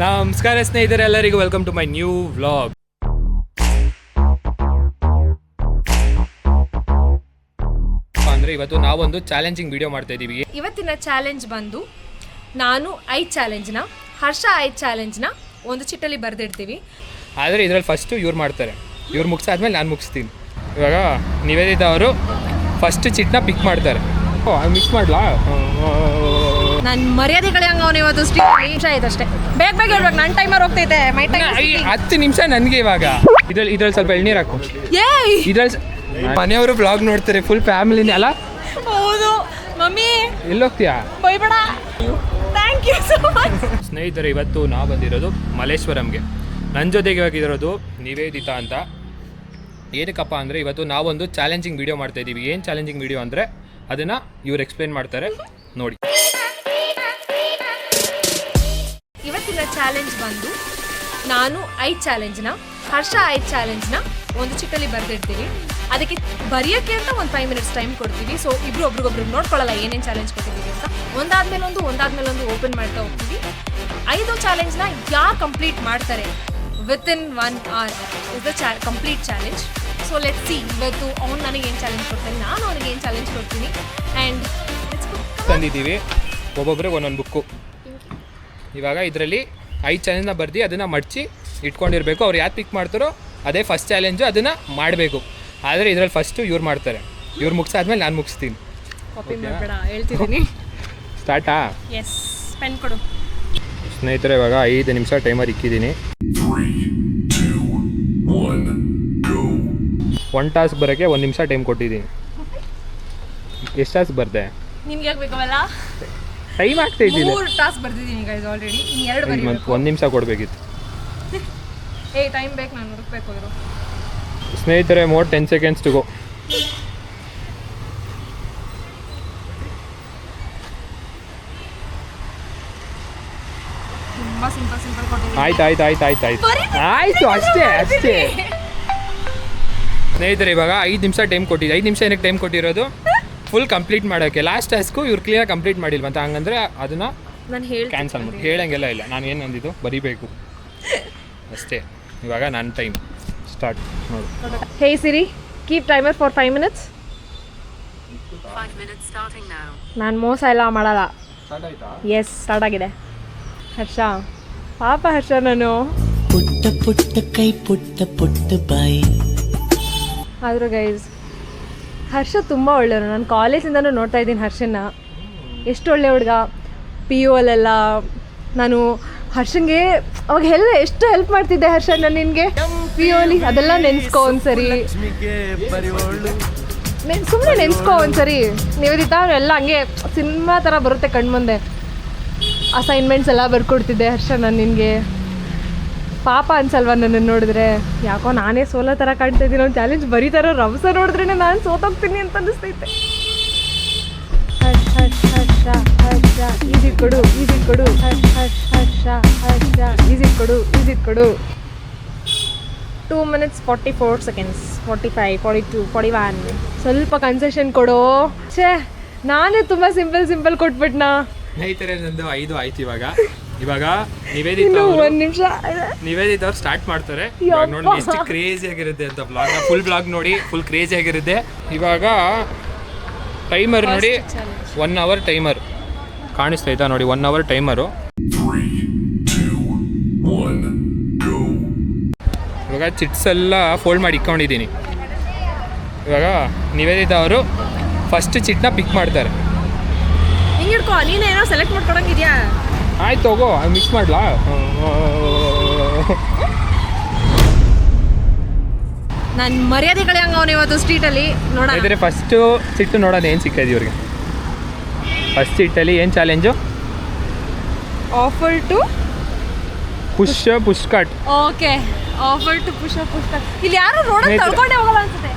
ನಮಸ್ಕಾರ ಸ್ನೇಹಿತರೆ, ಎಲ್ಲರಿಗೂ welcome to my new vlog. ಅಂದರೆ ಇವತ್ತು ನಾವೊಂದು ಚಾಲೆಂಜಿಂಗ್ ವಿಡಿಯೋ ಮಾಡ್ತಾ ಇದ್ದೀವಿ. ಇವತ್ತಿನ ಚಾಲೆಂಜ್ ಬಂದು ನಾನು 5 ಚಾಲೆಂಜ್ನ, ಹರ್ಷ 5 ಚಾಲೆಂಜ್ನ ಒಂದು ಚಿಟ್ಟಲ್ಲಿ ಬರೆದಿಡ್ತೀವಿ. ಆದರೆ ಇದರಲ್ಲಿ ಫಸ್ಟು ಇವ್ರು ಮಾಡ್ತಾರೆ, ಇವ್ರು ಮುಗಿಸಾದ್ಮೇಲೆ ನಾನು ಮುಗಿಸ್ತೀನಿ. ಇವಾಗ ನಿವೇದಿತಾ ಅವರು ಫಸ್ಟ್ ಚಿಟ್ನ ಪಿಕ್ ಮಾಡ್ತಾರೆ. ಮಿಕ್ಸ್ ಮಾಡಲಾ? ನನ್ನ ಮರ್ಯಾದೆಗಳೇ ಹಂಗೆ ಅವನು ಇವತ್ತು ನಿಮಿಷ ಇದಷ್ಟೇ, ಬೇಗ ಬೇಗ ಹೇಳ್ಬೇಕು, ನನ್ನ ಟೈಮರ್ ಹೋಗ್ತೈತೆ. 10 ನಿಮಿಷ ನನಗೆ. ಇವಾಗ ಇದ್ರಲ್ಲಿ ಸ್ವಲ್ಪ ಎಳ್ನೀರು ಹಾಕು. ಇದ್ರಲ್ಲಿ ಮನೆಯವರು ಬ್ಲಾಗ್ ನೋಡ್ತಾರೆ, ಫುಲ್ ಫ್ಯಾಮಿಲಿನೇ ಅಲ್ಲ? ಹೌದು ಮಮ್ಮಿ. ಎಲ್ಲಿ ಹೋಗ್ತೀಯಾ? ಬೈಬೇಡ. Thank you so much. ಸ್ನೇಹಿತರೆ, ಇವತ್ತು ನಾವು ಬಂದಿರೋದು ಮಲ್ಲೇಶ್ವರಂಗೆ. ನನ್ನ ಜೊತೆಗೆ ಇವಾಗಿರೋದು ನಿವೇದಿತಾ ಅಂತ. ಏನಕ್ಕಪ್ಪ ಅಂದರೆ ಇವತ್ತು ನಾವೊಂದು ಚಾಲೆಂಜಿಂಗ್ ವಿಡಿಯೋ ಮಾಡ್ತಾ ಇದ್ದೀವಿ. ಏನು ಚಾಲೆಂಜಿಂಗ್ ವಿಡಿಯೋ ಅಂದರೆ ಅದನ್ನು ಇವ್ರು ಎಕ್ಸ್ಪ್ಲೇನ್ ಮಾಡ್ತಾರೆ, ನೋಡಿ. ಇವತ್ತಿನ ಚಾಲೆಂಜ್ ಬಂದು ನಾನು 5 ಚಾಲೆಂಜ್ನ, ಹರ್ಷ 5 ಚಾಲೆಂಜ್ನ ಒಂದು ಚಿಟ್ಟಲ್ಲಿ ಬರೆದಿಡ್ತೀವಿ. ಅದಕ್ಕೆ ಬರೆಯೋಕ್ಕೆ ಅಂತ ಒಂದು 5 ಮಿನಿಟ್ಸ್ ಟೈಮ್ ಕೊಡ್ತೀವಿ. ಸೊ ಇಬ್ರು ಒಬ್ರಿಗೊಬ್ರು ನೋಡ್ಕೊಳ್ಳಲ್ಲ ಏನೇನು ಚಾಲೆಂಜ್ ಕೊಟ್ಟಿದ್ದೀವಿ ಅಂತ. ಒಂದಾದ್ಮೇಲೆ ಒಂದು ಓಪನ್ ಮಾಡ್ತಾ ಹೋಗ್ತೀವಿ. 5 ಚಾಲೆಂಜ್ನ ಯಾರು ಕಂಪ್ಲೀಟ್ ಮಾಡ್ತಾರೆ within 1 hour is the complete challenge. So let's see ಇವತ್ತು ಅವ್ನು ನನಗೆ ಏನು ಚಾಲೆಂಜ್ ಕೊಡ್ತಾನೆ, ನಾನು ಅವನಿಗೆ ಏನು ಚಾಲೆಂಜ್ ಕೊಡ್ತೀನಿ. ಆ್ಯಂಡ್ ತಂದಿದ್ದೀವಿ ಒಬ್ಬೊಬ್ಬರಿಗೆ ಒಂದೊಂದು ಬುಕ್ಕು. ಇವಾಗ ಇದರಲ್ಲಿ 5 ಚಾಲೆಂಜ್ನ ಬರ್ದು ಅದನ್ನು ಮಡಚಿ ಇಟ್ಕೊಂಡಿರಬೇಕು. ಅವ್ರು ಯಾರು ಪಿಕ್ ಮಾಡ್ತಾರೋ ಅದೇ ಫಸ್ಟ್ ಚಾಲೆಂಜು, ಅದನ್ನು ಮಾಡಬೇಕು. ಆದರೆ ಇದರಲ್ಲಿ ಫಸ್ಟು ಇವ್ರು ಮಾಡ್ತಾರೆ, ಇವ್ರು ಮುಗಿಸಾದ್ಮೇಲೆ ನಾನು ಮುಗಿಸ್ತೀನಿ. ಹೇಳ್ತಿದ್ದೀನಿ. ಸ್ಟಾರ್ಟಾ? ಎಸ್, ಪೆನ್ ಕೊಡು. ಸ್ನೇಹಿತರೆ, ಇವಾಗ 5 ನಿಮಿಷ ಟೈಮರ್ ಇಕ್ಕಿದ್ದೀನಿ. 1 ಟಾಸ್ಕ್ ಬರೋಕ್ಕೆ 1 ನಿಮಿಷ ಟೈಮ್ ಕೊಟ್ಟಿದ್ದೀನಿ. ಎಷ್ಟು ಟಾಸ್ಕ್ ಬರ್ದೆ? ನಿಮ್ಗೆ ಯಾಕೆ ಬೇಕವಲ್ಲ? ಟೈಮ್ ಆಗ್ತಾ ಇದ್ದೀನಿ. 3 ಟಾಸ್ಕ್ ಬರ್ದಿದ್ದೀನಿ ಗೈಸ್ ಆಲ್ರೆಡಿ. ಇನ್ನು 2 ಬರೀಬೇಕು. 1 ನಿಮಿಷ ಕೊಡಬೇಕಿತ್ತು. ಟೈಮ್ ಬೇಕು, ನಾನು ಹುಡುಕ್ಬೇಕು ಇರೋ. ಸ್ನೇಹಿತರೆ, ಮೋರ್ 10 seconds ಟು ಗೋ. ತುಂಬಾ ಸಿಂಪಲ್ ಕೊಟ್ಟಿದ್ದೀನಿ. ಆಯ್ತು ಅಷ್ಟೇ. ಸ್ನೇಹಿತರೆ, ಇವಾಗ 5 ನಿಮಿಷ ಟೈಮ್ ಕೊಟ್ಟಿದ್ದೆ. 5 ನಿಮಿಷ ಏನಕ್ಕೆ ಟೈಮ್ ಕೊಟ್ಟಿರೋದು? ಫುಲ್ ಕಂಪ್ಲೀಟ್ ಮಾಡೋಕ್ಕೆ. ಲಾಸ್ಟ್ ಟಾಸ್ಕು ಇವ್ರು ಕ್ಲಿಯರ್ ಕಂಪ್ಲೀಟ್ ಮಾಡಿಲ್ವಂತ. ಹಂಗಂದ್ರೆ ಅದನ್ನು ನಾನು ಕ್ಯಾನ್ಸಲ್ ಮಾಡಿ. ಹೇಳಂಗೆಲ್ಲ ಇಲ್ಲ, ನಾನು ಏನು ಅಂದಿದ್ದು ಬರೀಬೇಕು ಅಷ್ಟೇ. ಇವಾಗ ನನ್ನ ಟೈಮ್ ಸ್ಟಾರ್ಟ್ ನೋಡು. ಹೇ ಸಿರಿ, keep timer for 5 minutes. 5 minutes starting now. ನಾನು ಮೋಸ ಎಲ್ಲ ಮಾಡಲ್ಲ. ಸ್ಟಾರ್ಟ್ ಆಯ್ತಾ? ಎಸ್, ಸ್ಟಾರ್ಟ್ ಆಗಿದೆ. ಹರ್ಷ, ಪಾಪ ಹರ್ಷ, ನಾನು ಪುಟ್ಟ ಪುಟ್ಟ ಕೈ ಪುಟ್ಟ ಪುಟ್ಟ ಬಾಯಿ. ಆದರೂ ಗೈಸ್, ಹರ್ಷ ತುಂಬ ಒಳ್ಳೆಯವರು. ನಾನು ಕಾಲೇಜಿಂದನೂ ನೋಡ್ತಾ ಇದ್ದೀನಿ ಹರ್ಷನ. ಎಷ್ಟು ಒಳ್ಳೆ ಹುಡುಗ. PU ಅಲ್ಲೆಲ್ಲ ನಾನು ಹರ್ಷಂಗೆ ಅವಾಗ ಎಷ್ಟು ಹೆಲ್ಪ್ ಮಾಡ್ತಿದ್ದೆ ಹರ್ಷ. ನಾನು ನಿನಗೆ PU ಅಲ್ಲಿ ಅದೆಲ್ಲ ನೆನೆಸ್ಕೊ ಒಂದ್ಸರಿ, ಸುಮ್ಮನೆ ನೆನೆಸ್ಕೊ ಒಂದ್ಸರಿ. ನಿವೇದಿತಾ ಎಲ್ಲ ಹಂಗೆ ಸಿನಿಮಾ ಥರ ಬರುತ್ತೆ ಕಣ್ಮುಂದೆ. ಅಸೈನ್ಮೆಂಟ್ಸ್ ಎಲ್ಲ ಬರ್ಕೊಡ್ತಿದ್ದೆ ಹರ್ಷ ನಾನು ನಿನಗೆ. ಪಾಪ ಅನ್ಸಲ್ವ ನನ್ನನ್ನು ನೋಡಿದ್ರೆ? ಯಾಕೋ ನಾನೇ ಸೋಲೋ ಥರ ಕಾಣ್ತಾ ಇದ್ದೀನಿ. ಒಂದು ಚಾಲೆಂಜ್ ಬರೀತಾರೋ ರಭಸ ನೋಡಿದ್ರೆ ನಾನು ಸೋತೋಗ್ತೀನಿ ಅಂತ ಅನಿಸ್ತೈತೆ. ಈಸಿ ಕೊಡು ಈಸಿ ಕೊಡು. 2 minutes 44 seconds, 45, 42, 41. ಸ್ವಲ್ಪ ಕನ್ಸೆಷನ್ ಕೊಡು. ನಾನೇ ತುಂಬ ಸಿಂಪಲ್ ಕೊಟ್ಬಿಟ್ನಾ. ಸ್ನೇಹಿತರೆ, ನಂದು 5 ಆಯ್ತು. ಇವಾಗ ನಿವೇದಿತಾ 1 ನಿಮಿಷ. ನಿವೇದಿತಾ ಅವ್ರು ಸ್ಟಾರ್ಟ್ ಮಾಡ್ತಾರೆ. ಇವಾಗ ನೋಡಿ ಎಷ್ಟು ಕ್ರೇಜಿ ಆಗಿರುತ್ತೆ ಅಂತ. ಬ್ಲಾಗ್ ಫುಲ್ ಬ್ಲಾಗ್ ನೋಡಿ, ಫುಲ್ ಕ್ರೇಜಿ ಆಗಿರುತ್ತೆ. ಇವಾಗ ಟೈಮರ್ ನೋಡಿ, 1 hour ಟೈಮರ್ ಕಾಣಿಸ್ತೈತಾ ನೋಡಿ. 1 hour ಟೈಮರು. ಇವಾಗ ಚಿಟ್ಸ್ ಎಲ್ಲ ಫೋಲ್ಡ್ ಮಾಡಿ ಇಟ್ಕೊಂಡಿದ್ದೀನಿ. ಇವಾಗ ನಿವೇದಿತಾ ಅವರು ಫಸ್ಟ್ ಚಿಟ್ನ ಪಿಕ್ ಮಾಡ್ತಾರೆ. ಹಿಂಗೆ ಹಿಡ್ಕೊ, ನೀನೇನೋ ಸೆಲೆಕ್ಟ್ ಮಾಡ್ಕೊಳಂಗಿದ್ಯಾ? ಆಯ್ತು, ಹೋಗೋ, ಮಿಕ್ಸ್ ಮಾಡ್ಲಾ? ನನ್ನ ಮರ್ಯಾದೆಗಳೇ ಹಂಗೆ ಅವನು ಇವತ್ತು ಸ್ಟ್ರೀಟಲ್ಲಿ ನೋಡೋಣ. ಇದ್ರೆ ಫಸ್ಟು ಚಿಟ್ಟು ನೋಡೋಣ ಏನು ಸಿಕ್ಕಿದೆ ಇವ್ರಿಗೆ. ಫಸ್ಟ್ ಚಿಟ್ಟಲ್ಲಿ ಏನು challenge? Offer to push cut. Okay, offer to push cut. ಇಲ್ಲಿ ಯಾರು ರೋಡಲ್ಲಿ ತಳ್ಕೊಂಡೇ ಹೋಗಲ್ಲ ಅನ್ಸುತ್ತೆ.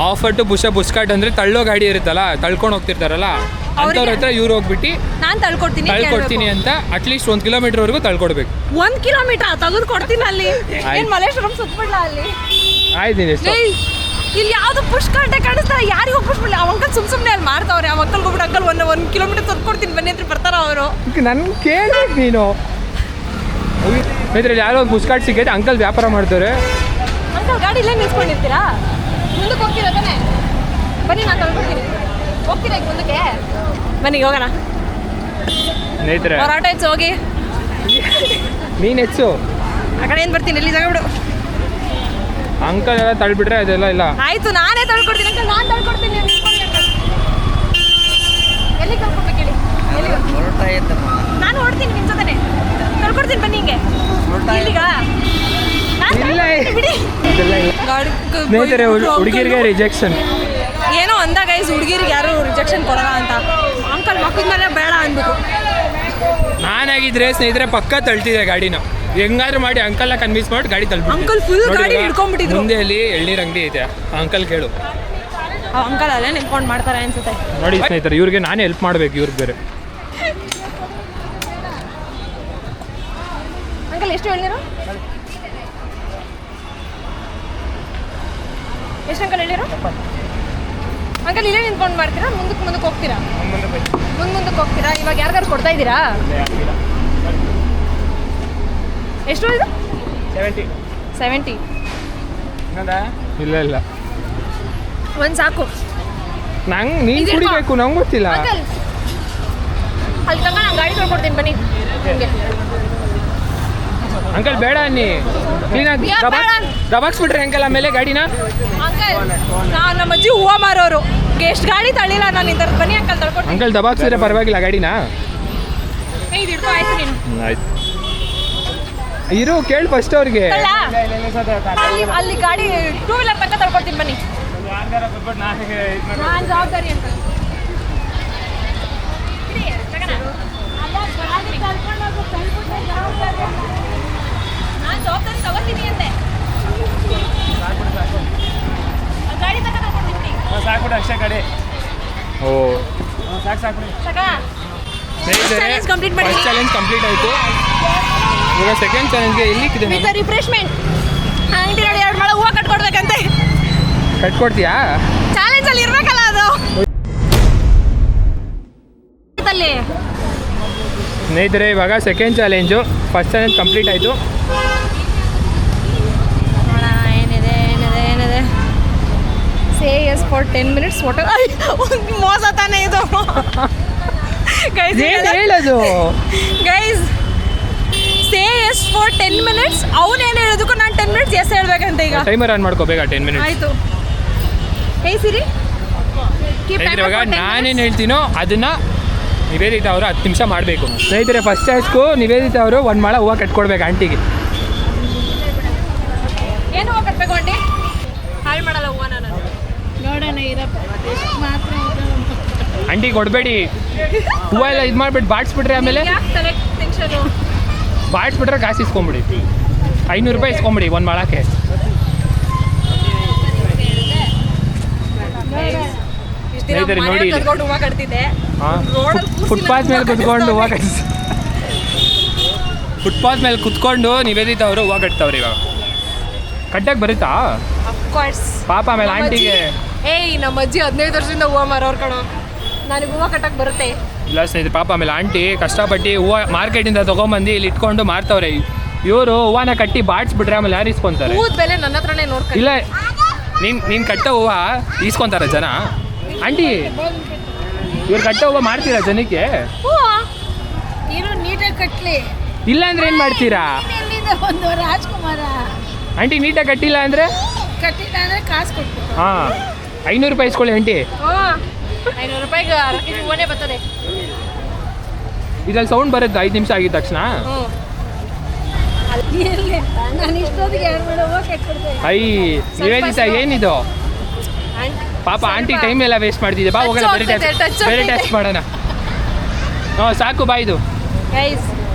ಆಫರ್ ಟು ಪುಷ್ ಕಟ್ ಅಂದರೆ ತಳ್ಳೋ ಗಾಡಿ ಇರುತ್ತಲ್ಲ, ತಳ್ಕೊಂಡು ಹೋಗ್ತಿರ್ತಾರಲ್ಲ ಅಂಥವ್ರ ಹತ್ರ ಇವ್ರು ಹೋಗ್ಬಿಟ್ಟು ನಾನು ತಳ್ಕೊಡ್ತೀನಿ ಅಂತ ಅಟ್ಲೀಸ್ಟ್ 1 kilometerವರೆಗೂ ತಳ್ಕೊಡ್ಬೇಕು. 1 kilometer ತೆಗೆದು ಕೊಡ್ತೀನಿ ಅಲ್ಲಿ. ಏನು ಮಲ್ಲೇಶ್ವರಂ ಸುತ್ತಬಿಡ್ಲ ಅಲ್ಲಿ? ಆಯ್ತು. ಇಲ್ಲಿ ಯಾವ್ದು ಪುಷ್ ಕಟ್ಟೆ ಕಾಣಿಸ್ತಾರೆ, ಯಾರಿಗೂ ಪುಷ್ ಮಾಡಲಿ. ಆ ಅಂಕಲ್ ಸುಮ್ಮನೆ ಅಲ್ಲಿ ಮಾಡ್ತಾವ್ರೆ. ಆ ಅಂಕಲ್ ಹೋಗ್ಬಿಟ್ಟು ಅಂಕಲ್ 1 kilometer ತಂದು ಕೊಡ್ತೀನಿ ಬನ್ನಿ ಅಂತ ಬರ್ತಾರ ಅವರು. ನನ್ ಕೇಳಿ ನೀನು ಇದ್ರಲ್ಲಿ ಯಾರೋ ಒಂದು ಪುಸ್ಕಾಟ್ ಸಿಕ್ಕೈತೆ, ಅಂಕಲ್ ವ್ಯಾಪಾರ ಮಾಡ್ತಾರೆ. ಅಂಕಲ್ ಗಾಡಿ ಇಲ್ಲೇ ನಿಲ್ಸ್ಕೊಂಡಿರ್ತೀರಾ? ಮುಂದಕ್ಕೆ ಹೋಗ್ತೀರಾ ತಾನೆ? ಬನ್ನಿ ನಾನು ತಳ್ಕೊಡ್ತೀನಿ. ಹೋಗ್ತೀರಾ ಈಗ ಮುಂದಕ್ಕೆ? ಬನ್ನಿ ಹೋಗೋಣ. ಸ್ನೇಹಿತರೆ ಅವ್ರ ಆಟೋ ಹೆಚ್ಚು ಹೋಗಿ. ನೀನು ಹೆಚ್ಚು ಆ ಕಡೆ ಏನು ಬರ್ತೀನಿ, ಎಲ್ಲಿ ಜಾಗ ಬಿಡು. ಅಂಕಲ್ ಎಲ್ಲ ತಳ್ಬಿಟ್ರೆ ಅದೆಲ್ಲ ಇಲ್ಲ. ಆಯ್ತು ನಾನೇ ತಳ್ಕೊಡ್ತೀನಿ ಅಂಕಲ್, ನಾನು ತಳ್ಕೊಡ್ತೀನಿ. ಎಲ್ಲಿ ಕಳ್ಕೊಬೇಕು ಹೇಳಿ? ನಾನು ಓಡ್ತೀನಿ ನಿಮ್ಮ ಜೊತೆನೆ, ತಳ್ಕೊಡ್ತೀನಿ ಬನ್ನಿ ಹಿಂಗೆ. ಇಲ್ಲಿಗ ಇಲ್ಲ ಇದೆಲ್ಲ ಇಲ್ಲ. ಸ್ನೇಹಿತರೆ ಹುಡುಗಿರಿಗೆ ರಿಜೆಕ್ಷನ್ ಏನೋ ಅಂದಾಗ ಹುಡುಗಿರಿಗೆ ಯಾರು ರಿಜೆಕ್ಷನ್ ಕೊಡಲ್ಲ ಅಂತ. ಅಂಕಲ್ ಮಕ್ಕಳ ಮೇಲೆ ಬೇಡ ಅಂದ್ಬಿಟ್ಟು. ನಾನಾಗಿದ್ರೆ ಸ್ನೇಹಿತರೆ ಪಕ್ಕ ತಳ್ತಿದ್ದೆ ಗಾಡಿನ, ಹೆಂಗಾದ್ರೂ ಮಾಡಿ ಅಂಕಲ್ನ ಕನ್ವಿನ್ಸ್ ಮಾಡಿ ಗಾಡಿ ತಳ್ಬಿಟ್ಟು. ಅಂಕಲ್ ಫುಲ್ ಗಾಡಿ ಹಿಡ್ಕೊಂಡ್ಬಿಟ್ಟಿದ್ರು. ಮುಂದೆ ಅಲ್ಲಿ ಎಳ್ನೀರು ಅಂಗಡಿ ಐತೆ, ಅಂಕಲ್ ಕೇಳು. ಅಂಕಲ್ ಅಲ್ಲೇ ನಿಂತ್ಕೊಂಡು ಮಾಡ್ತಾರೆ ಅನ್ಸುತ್ತೆ. ನೋಡಿ ಸ್ನೇಹಿತರೆ ಇವ್ರಿಗೆ ನಾನೇ ಹೆಲ್ಪ್ ಮಾಡ್ಬೇಕು, ಇವ್ರಿಗೆ ಬೇರೆ. ಅಂಕಲ್ ಎಷ್ಟು ಹೇಳಿರು? ಎಷ್ಟು ಅಂಕಲ್ ಹೇಳಿರು? ಅಂಕಲ್ ಇಲ್ಲೇ ನಿಂತ್ಕೊಂಡು ಮಾಡ್ತೀರಾ? ಮುಂದಕ್ಕೆ ಹೋಗ್ತೀರಾ? ಮುಂದಕ್ಕೆ ಹೋಗ್ತೀರಾ? ಇವಾಗ ಯಾರಿಗಾರು ಕೊಡ್ತಾ ಇದ್ದೀರಾ? ಎಷ್ಟು ಇದು? 70. ಇಲ್ಲ ಇಲ್ಲ ಒಂದು ಸಾಕು. ನಂಗೆ ನೀನು ಇದು ಕುಡಿಬೇಕು, ನಂಗೆ ಗೊತ್ತಿಲ್ಲ. ಅಂಕಲ್ ಅಲ್ಲಿ ತನಕ ನಾನು ಗಾಡಿ ತೊಳ್ಕೊಡ್ತೀನಿ ಬನ್ನಿ. ಅಂಕಲ್ ಬೇಡ ಅನ್ನಿ, ಕ್ಲೀನಾಗಿ ದಬಾಕ್ಸ್ಬಿಟ್ರೆ ಅಂಕಲ್ ಆಮೇಲೆ ಗಾಡಿನ. ಅಂಕಲ್ ನಾನು ನಮ್ಮ ಅಜ್ಜಿ ಹೂವು ಮಾರೋರು, ಎಷ್ಟು ಗಾಡಿ ತಳ್ಳಿಲ್ಲ ನಾನು ಈ ಥರದ್ದು. ಬನ್ನಿ ಅಂಕಲ್ ತಳ್ಕೊಡ್ತೀನಿ. ಅಂಕಲ್ ದಬಾಕ್ಸಿದ್ರೆ ಪರವಾಗಿಲ್ಲ ಗಾಡಿನ. ಇದು ಹಿಡ್ಕೊ ಆಯ್ತು ನೀನು. ಆಯ್ತು ಇರು, ಕೇಳು ಫಸ್ಟ್ ಅವ್ರಿಗೆ. ಅಲ್ಲಿ ಗಾಡಿ 2 ವೀಲರ್ ತನಕ ತಳ್ಕೊಡ್ತೀನಿ ಬನ್ನಿ. ನಾನು ಜವಾಬ್ದಾರಿ ಅಂತ. ನಾನು ಜವಾಬ್ದಾರಿ ತಗೋತೀನಿ ಅಂತೆ. ಗಾಡಿ ತನಕ ತಳ್ಕೊಡ್ತೀನಿ. ಸಾಕ್ಬಿಡು ಅಷ್ಟೇ ಗಾಡಿ. ಓ ಸಾಕು ಸಾಕಾ? Challenge complete ಮಾಡಿ. ಫಸ್ಟ್ ಚಾಲೆಂಜ್ ಕಂಪ್ಲೀಟ್ ಆಯಿತು. ಇವಾಗ ಸೆಕೆಂಡ್ ಚಾಲೆಂಜ್ಗೆ ಎಲ್ಲಿಕ್ಕಿದೆ? ವಿತ್ ರಿಫ್ರೆಶ್ಮೆಂಟ್ ಆಂಟಿ ನೋಡಿ 2 ಮೊಳ ಹೂವು ಕಟ್ಕೊಡ್ಬೇಕಂತೆ. ಕಟ್ಕೊಡ್ತೀಯಾ? ಚಾಲೆಂಜ್ ಅಲ್ಲಿ ಇರ್ಬೇಕಲ್ಲ ಅದು. ಸ್ನೇಹಿತರೆ ಇವಾಗ second challenge, first challenge complete ಆಯಿತು. ಏನಿದೆ ಸೇ ಎಸ್ ಫಾರ್ 10 minutes. ಮೋಸ ತಾನೇ ಇದು. ಹೇಳೋದು guys, say yes for 10 minutes. ಅವನೇನು ಹೇಳೋದಕ್ಕೂ ನಾನು 10 minutes ಎಸ್ ಹೇಳ್ಬೇಕಂತ. ಈಗ ಟೈಮರ್ ಆನ್ ಮಾಡ್ಕೋಬೇಕ 10 minutes. ಆಯಿತು. ಹೇ ಸಿರಿ, ಇವಾಗ ನಾನೇನು ಹೇಳ್ತೀನೋ ಅದನ್ನ ನಿವೇದಿತಾ ಅವರು 10 ನಿಮಿಷ ಮಾಡಬೇಕು. ಸ್ನೇಹಿತರೆ ಫಸ್ಟ್ ಚಾಯ್ಸ್ಗೂ ನಿವೇದಿತಾ ಅವರು 1 ಮೊಳ ಹೂವು ಕಟ್ಕೊಡ್ಬೇಕು ಆಂಟಿಗೆ. ಏನು ಹೂವು ಕಟ್ಟಬೇಕು ಆಂಟಿ? ಹಾಳು ಮಾಡಲ್ಲ ಹೂವು ನಾನು. ನೋಡೋಣ ಇರಪ್ಪ ಎಷ್ಟು ಮಾತ್ರ ಆಂಟಿ ಕೊಡಬೇಡಿ ಹೂವು ಎಲ್ಲ ಇದು ಮಾಡಿಬಿಟ್ಟು ಬಾಡಿಸ್ಬಿಟ್ರೆ ಆಮೇಲೆ ಯಾಕೆ ತಲೆ ಟೆನ್ಷನು? ಬಾಡಿಸ್ಬಿಟ್ರೆ ಕಾಸು ಇಸ್ಕೊಂಬಿಡಿ, 500 ರೂಪಾಯಿ ಇಸ್ಕೊಂಬಿಡಿ 1 ಮೊಳಕ್ಕೆ. ಸ್ನೇಹಿತರೆ ನೋಡಿ ಹೂವು ಕಟ್ತಿದ್ದೆ. ಫುಟ್ಪಾತ್ ಮೇಲೆ ಕುತ್ಕೊಂಡು ಹೂವು ಕಟ್ಸಿ, ಫುಟ್ಪಾತ್ ಮೇಲೆ ಕುತ್ಕೊಂಡು ನಿವೇದಿತಾ ಅವರು ಹೂವು ಕಟ್ತಾವ್ರಿ. ಇವಾಗ ಕಟ್ಟಕ್ಕೆ ಬರುತ್ತಾ? ಅಫ್ಕೋರ್ಸ್. ಪಾಪ ಆಮೇಲೆ ಆಂಟಿಗೆ. ನಮ್ಮ ಅಜ್ಜಿ 15 ವರ್ಷದಿಂದ ಹೂವು ಮಾರೋರು ಕಣೋ, ನನಗೆ ಹೂವು ಕಟ್ಟಕ್ಕೆ ಬರುತ್ತೆ. ಇಲ್ಲ ಸ್ನೇಹಿತರೆ ಪಾಪ ಆಮೇಲೆ ಆಂಟಿ ಕಷ್ಟಪಟ್ಟು ಹೂವು ಮಾರ್ಕೆಟಿಂದ ತೊಗೊಂಬಂದು ಇಲ್ಲಿ ಇಟ್ಕೊಂಡು ಮಾರ್ತಾವ್ರೆ. ಇವರು ಹೂವನ ಕಟ್ಟಿ ಬಾಡಿಸ್ಬಿಟ್ರೆ ಆಮೇಲೆ ಯಾರು ಇಸ್ಕೊಂತಾರೆ? ಹೂವದ ಬೆಲೆ ನನ್ನ ಹತ್ರನೇ ನೋಡ್ಕೊಂಡು. ಇಲ್ಲ ನೀನು ಕಟ್ಟೋ ಹೂವು ಈಸ್ಕೊಂತಾರ ಜನ? ಆಂಟಿ ಇವ್ರು ಕಟ್ಟೋ ಹೂವು ಮಾಡ್ತೀರಾ ಜನಕ್ಕೆ? ಇರು ನೀಟಾಗಿ ಕಟ್ಲಿ. ಇಲ್ಲ ಅಂದ್ರೆ ಏನು ಮಾಡ್ತೀರಾ? ಒಂದು ರಾಜ್ಕುಮಾರ ಆಂಟಿ ನೀಟಾಗಿ ಕಟ್ಟಿಲ್ಲ ಅಂದರೆ? ಕಟ್ಟಿಲ್ಲ ಅಂದ್ರೆ ಕಾಸು ಕೊಟ್ಟು. ಹಾಂ 500 ರೂಪಾಯಿ ಇಸ್ಕೊಳ್ಳಿ ಆಂಟಿ. 500 ರೂಪಾಯಿಗೆ ಅರ್ಧ ಕೆಜಿ ಹೂವನೇ ಬರ್ತದೆ. ಇದ್ರಲ್ಲಿ ಸೌಂಡ್ ಬರುತ್ತೆ 5 ನಿಮಿಷ ಆಗಿದ ತಕ್ಷಣ. ಇರ್ಲಿ ನಾನು ಇಷ್ಟೊತ್ತಿಗೆ 2 ಮಾಡೋ ಹೂವು ಕಟ್ಕೊಡ್ತೇನೆ. ನಿವೇದಿತಾ ಏನಿದು? ಪಾಪ ಆಂಟಿ ಟೈಮ್ ಎಲ್ಲ ವೇಸ್ಟ್ ಮಾಡ್ತಿದ್ದೆ. ಬಾ ಹೋಗೋಣ, ಬೇರೆ ಟೆಸ್ಟ್ ಮಾಡೋಣ. ಸಾಕು ಬಾ. ಇದು ಗೈಸ್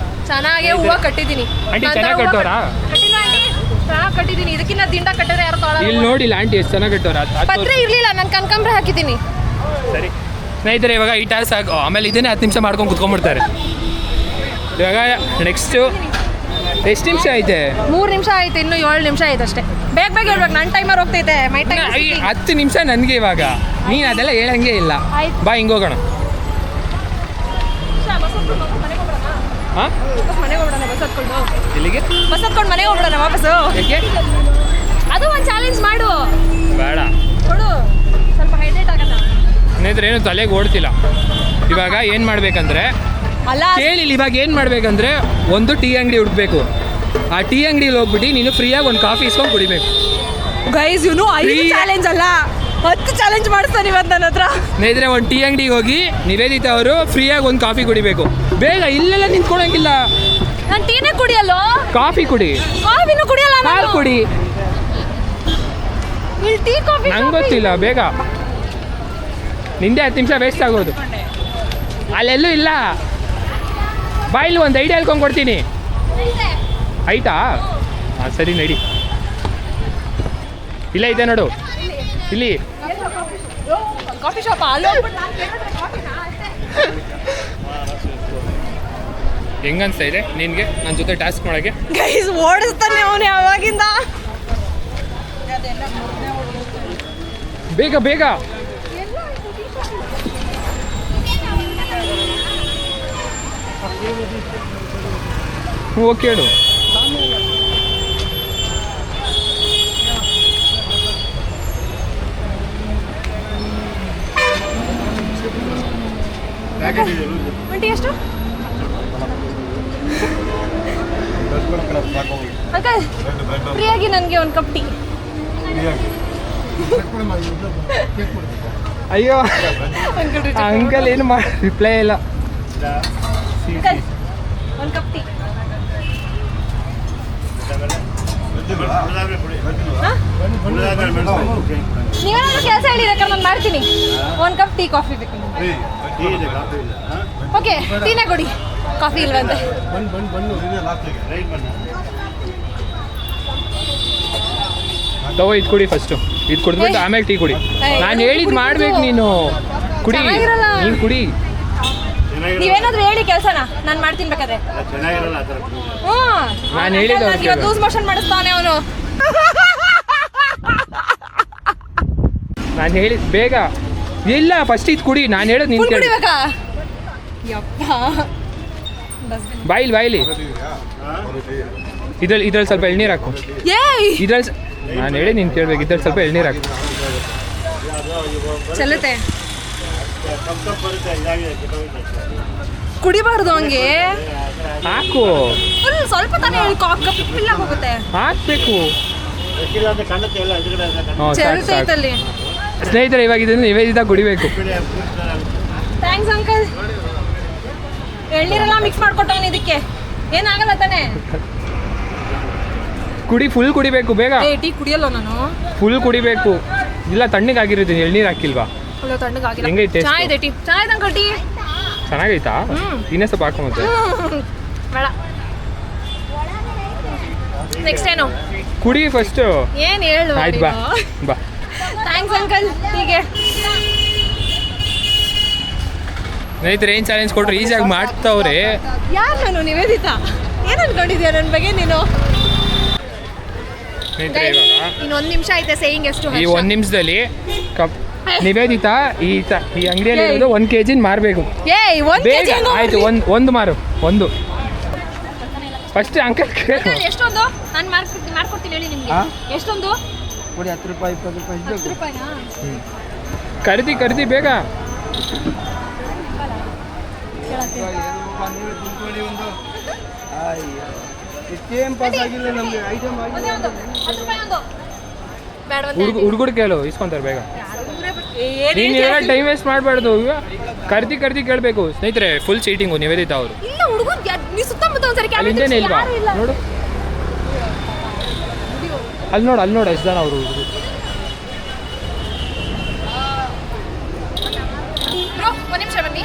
ಚೆನ್ನಾಗೇ ಹೂವು ಕಟ್ಟಿದ್ದೀನಿ. ಆಂಟಿ ಚೆನ್ನಾಗಿ ಕಟ್ಟೋರಾ? ಕಟ್ಟಿಲ್ಲ ಆಂಟಿ, ಚೆನ್ನಾಗಿ ಕಟ್ಟಿದ್ದೀನಿ. ಇದಕ್ಕಿಂತ ದಿಂಡ ಕಟ್ಟಿದ್ರೆ ಯಾರು ತೊಗೊಳಲ್ಲ. ಇಲ್ಲಿ ನೋಡಿಲ್ಲ ಆಂಟಿ ಎಷ್ಟು ಚೆನ್ನಾಗಿ ಕಟ್ಟೋರ. ಪತ್ರ ಇರಲಿಲ್ಲ, ನಾನು ಕನಕಾಂಬ್ರ ಹಾಕಿದ್ದೀನಿ. ಸರಿ ಸ್ನೇಹಿತರೆ ಇವಾಗ ಈ ಟಾಸ್ ಆಮೇಲೆ ಇದನ್ನೇ 10 ನಿಮಿಷ ಮಾಡ್ಕೊಂಡು ಕುತ್ಕೊಂಡ್ಬಿಡ್ತಾರೆ. ಇವಾಗ ನೆಕ್ಸ್ಟು ಎಷ್ಟು ನಿಮಿಷ ಐತೆ? 3 ನಿಮಿಷ ಆಯ್ತು, ಇನ್ನು 7 ನಿಮಿಷ ಆಯ್ತು ಅಷ್ಟೇ. ಬೇಗ ಹೇಳ್ಬೇಕು, ನನ್ನ ಟೈಮರ್ ಹೋಗ್ತೈತೆ. ಮೈ ಟೈಮ್ 10 ನಿಮಿಷ ನನಗೆ ಇವಾಗ. ನೀನು ಅದೆಲ್ಲ ಹೇಳಂಗೆ ಇಲ್ಲ. ಆಯ್ತು. ಬಾ ಹಿಂಗೆ ಹೋಗೋಣ. ಹಾಂ ವಾಪಸ್ ಮನೆಗೆ ಹೋಗ್ಬಿಡೋಣ ಬಸ್ ಹತ್ಕೊಂಡು. ಇಲ್ಲಿಗೆ ಬಸ್ ಹತ್ಕೊಂಡು ಮನೆಗೆ ಹೋಗ್ಬಿಡೋಣ ವಾಪಸ್ಸು. ಯಾಕೆ ಅದು ಒಂದು ಚಾಲೆಂಜ್ ಮಾಡು. ಬೇಡ ಕೊಡು ಸ್ವಲ್ಪ ಹೈಡ್ರೇಟ್ ಆಗೋಣ. ಸ್ನೇಹಿತರೆ ಏನು ತಲೆಗೆ ಓಡ್ತಿಲ್ಲ. ಇವಾಗ ಏನು ಮಾಡ್ಬೇಕಂದ್ರೆ ಅಲ್ಲ ಕೇಳಿ, ಇವಾಗ ಏನು ಮಾಡ್ಬೇಕಂದ್ರೆ ಒಂದು ಟೀ ಅಂಗಡಿ ಹುಡುಕ್ಬೇಕು. ಆ ಟೀ ಅಂಗಡಿಲಿ ಹೋಗ್ಬಿಟ್ಟು ನೀನು ಫ್ರೀಯಾಗಿ ಒಂದು ಕಾಫಿ ಇಸ್ಕೊಂಡು ಕುಡಿಬೇಕು. ಗೈಸ್ ಇವನು 5 Free. ಚಾಲೆಂಜ್ ಅಲ್ಲ 10 ಚಾಲೆಂಜ್ ಮಾಡಿಸ್ತಾನೆ ಇವತ್ತು ನನ್ನ ಹತ್ರ. ಸ್ನೇಹಿತರೆ ಒಂದು ಟೀ ಅಂಗಡಿಗೆ ಹೋಗಿ ನಿವೇದಿತಾ ಅವರು ಫ್ರೀಯಾಗಿ ಒಂದು ಕಾಫಿ ಕುಡಿಬೇಕು. ಬೇಗ ಇಲ್ಲೆಲ್ಲ ನಿಂತ್ಕೊಳಂಗಿಲ್ಲ. ನಾನು ಟೀನೇ ಕುಡಿಯಲ್ಲೋ. ಕಾಫಿ ಕುಡಿ, ಕಾಫಿನೂ ಕುಡಿಯಲ್ಲ ಹಾಲು ನಾನು. ಕುಡಿ. ಇಲ್ಲಿ ಟೀ ಕಾಫಿ ನಂಗೆ ಗೊತ್ತಿಲ್ಲ, ಬೇಗ ನಿಂದೆ 10 ನಿಮಿಷ ವೇಸ್ಟ್ ಆಗೋದು. ಅಲ್ಲೆಲ್ಲೂ ಇಲ್ಲ. ಬಾಯಲ್ಲಿ ಒಂದು ಐಡಿಯಾ ಹೇಳ್ಕೊಂಡು ಕೊಡ್ತೀನಿ. ಆಯ್ತಾ? ಹಾಂ ಸರಿ ನಡಿ. ಇಲ್ಲ ಇದೆ ನೋಡು ಇಲ್ಲಿ. ಕಾಫಿ ಶಾಪ್ ಅಲ್ಲೋ. ಹೆಂಗನ್ಸ್ತಾ ಇದೆ ನಿನಗೆ ನನ್ನ ಜೊತೆ ಟಾಸ್ಕ್ ಮಾಡೋಕ್ಕೆ? ಗೈಸ್ ಓಡಿಸ್ತಾನೆ ಅವನು ಯಾವಾಗಿಂದ. ಬೇಗ ಬೇಗ. ಓಕೆ ಹೇಳು. ಆಂಟಿ ಎಷ್ಟು ಅಂಕಲ್ ಫ್ರೀಯಾಗಿ ನನಗೆ ಒಂದು ಕಪ್ ಟೀ. ಅಯ್ಯೋ ಅಂಕಲ್ ಏನು ಮಾಡಿ ರಿಪ್ಲೈ ಇಲ್ಲ. ಅಂಕಲ್ ಒಂದು ಕಪ್ ಟೀ. ನೀವೇನಾದ್ರೂ ಕೆಲಸ ಹೇಳಿರಕ್ಕ ನಾನು ಮಾಡ್ತೀನಿ. ಒಂದು ಕಪ್ ಟೀ ಕಾಫಿ ಬೇಕು. ಓಕೆ ಟೀನೇ ಕೊಡಿ, ಕಾಫಿ ಇಲ್ವಂತೆ. ತಗೋ ಇದು ಕುಡಿ ಫಸ್ಟು. ಇದು ಕುಡಿದ್ಬಿಟ್ಟು ಆಮೇಲೆ ಟೀ ಕುಡಿ. ನಾನು ಹೇಳಿದ್ ಮಾಡ್ಬೇಕು ನೀನು. ಕುಡಿ, ಚೆನ್ನಾಗಿರಲ್ಲ. ನೀನು ಕುಡಿ. ನೀವೇನಾದ್ರೂ ಹೇಳಿ ಕೆಲಸನ ನಾನು ಮಾಡ್ತೀನಿ ಬೇಕಾದ್ರೆ. ನಾನ್ ಹೇಳಿದ್ದು ಅವ್ರು ಇವತ್ತು ಲೂಸ್ ಮೋಷನ್ ಮಾಡಿಸ್ತಾನೆ ಅವನು. ನಾನು ಹೇಳಿದ್ ಬೇಗ ಇಲ್ಲ, ಫಸ್ಟ್ ಇದು ಕುಡಿ. ನಾನು ಹೇಳೋದು ನಿನ್ ಫುಲ್ ಕೇಳಿ. ಕುಡಿಬೇಕಾ? ಯಪ್ಪ ಬಾಯಿಲಿ ಬಾಯಿಲಿ. ಇದ್ರಲ್ಲಿ ಸ್ವಲ್ಪ ಎಳ್ನೀರು ಹಾಕು. ಏಯ್ ಇದ್ರಲ್ಲಿ ನಾನು ಹೇಳಿ ನೀನು ಕೇಳ್ಬೇಕು. ಇದ್ರಲ್ಲಿ ಸ್ವಲ್ಪ ಎಳ್ನೀರು ಹಾಕು. ಚಲತೆ ಕುಡಿಬಾರ್ದು ಹಂಗೆ. ಹಾಕು. ಫುಲ್ ಸ್ವಲ್ಪ ತಾನೇ ಹೇಳಿ ಕಪ್ ಇಲ್ಲ ಹೋಗುತ್ತೆ. ಹಾಕ್ಬೇಕು. ಹ್ಞೂ ಸಾಕು ಚಲತೆ ಸಾಕು. ಐತಲ್ಲಿ. ಸ್ನೇಹಿತರೆ ಇವಾಗ ಇದನ್ನು ನಿವೇದಿತ ಕುಡಿಬೇಕು. Thanks uncle. ಎಳ್ನೀರೆಲ್ಲ ಮಿಕ್ಸ್ ಮಾಡ್ಕೊಟ್ಟವನು ಇದಕ್ಕೆ. ಏನಾಗಲ್ಲ ತಾನೇ? ಕುಡಿ, ಫುಲ್ ಕುಡಿಬೇಕು ಬೇಗ. ಟೀ ಕುಡಿಯಲ್ಲ ನಾನು. ಫುಲ್ ಕುಡಿಬೇಕು. ಇಲ್ಲ ತಣ್ಣಗಾಗಿರುತ್ತೆ, ಎಳ್ನೀರು ಹಾಕಿಲ್ವಾ? ಅಲ್ಲ ತಣ್ಣಗಾಗಿಲ್ಲ. ಹೆಂಗೈತೆ taste? ಚೆನ್ನಾಗಿದೆ ಟೀ. ಚೆನ್ನಾಗಿದೆ ಅಂಕಲ್ ಟೀ. ಚೆನ್ನಾಗೈತಾ? ಇನ್ನೇ ಸ್ವಲ್ಪ ಹಾಕೋ ಮತ್ತೆ. ಬೇಡ. ನೆಕ್ಸ್ಟ್ ಏನು? ಕುಡಿ ಫಸ್ಟು. ಏನು ಹೇಳು. ಆಯ್ತು ಬಾ ಬಾ. ಥ್ಯಾಂಕ್ಸ್ ಅಂಕಲ್ ಟೀಗೆ. ಸ್ನೇಹಿತರೆ ಏನು ಚಾಲೆಂಜ್ ಕೊಟ್ರು ಈಸಿಯಾಗಿ ಮಾಡ್ತಾವ್ರೆ. ಯಾರು ನಾನು ನಿವೇದಿತಾ? ಏನು ಅನ್ಕೊಂಡಿದ್ಯಾ ನನ್ನ ಬಗ್ಗೆ ನೀನು? ಸ್ನೇಹಿತರೆ ಇವಾಗ ಇನ್ನೊಂದು ನಿಮಿಷ ಐತೆ ಸೇಯಿಂಗ್ ಎಷ್ಟು? ಈ 1 ನಿಮಿಷದಲ್ಲಿ ನಿವೇದಿತಾ ಈ ಅಂಗಡಿಯಲ್ಲಿ ಇರೋದು 1 kg ಮಾರಬೇಕು. ಏಯ್ 1 ಬೇಗ kg ಆಯ್ತು. ಒಂದು ಮಾರು. ಒಂದು ಫಸ್ಟ್ ಅಂಕಲ್ ಕೇಳು. ಎಷ್ಟೊಂದು? ನಾನು ಮಾಡ್ಕೊಡ್ತೀನಿ ಹೇಳಿ ನಿಮಗೆ. ಎಷ್ಟೊಂದು? ಕೊಡಿ 10 ರೂಪಾಯಿ 20 ರೂಪಾಯಿ 10 ರೂಪಾಯಿನಾ? ಕರ್ದಿ ಬೇಗ. ಇಷ್ಟೇನು ಪಾಸ್ ಆಗಿಲ್ಲ ನಮಗೆ. ಐಟಮ್ ಒಂದೇ ಒಂದು 10 ರೂಪಾಯಿ ಒಂದು. ಬೇಡ ಹುಡುಗರು ಕೇಳು ಇಸ್ಕೊಂತಾರೆ ಬೇಗ. ಏನು ನೀನು ಟೈಮ್ ವೇಸ್ಟ್ ಮಾಡಬಾರ್ದು. ಕರ್ದಿ ಕೇಳಬೇಕು. ಸ್ನೇಹಿತರೆ ಫುಲ್ ಚೀಟಿಂಗು ನಿವೇದಿತಾ ಅವರು. ಇಲ್ಲ ಹುಡುಗರು ನೀವು ಸುತ್ತಮುತ್ತ ಒಂದ್ಸರಿ ಅಲ್ಲಿ ಹಿಂದೆನೇ ಇಲ್ವಾ ನೋಡು. ಅಲ್ಲಿ ನೋಡು ಎಷ್ಟು ಜನ ಅವರು ಹುಡುಗರು. ಬ್ರೋ ಒಂದು ನಿಮಿಷ ಬನ್ನಿ.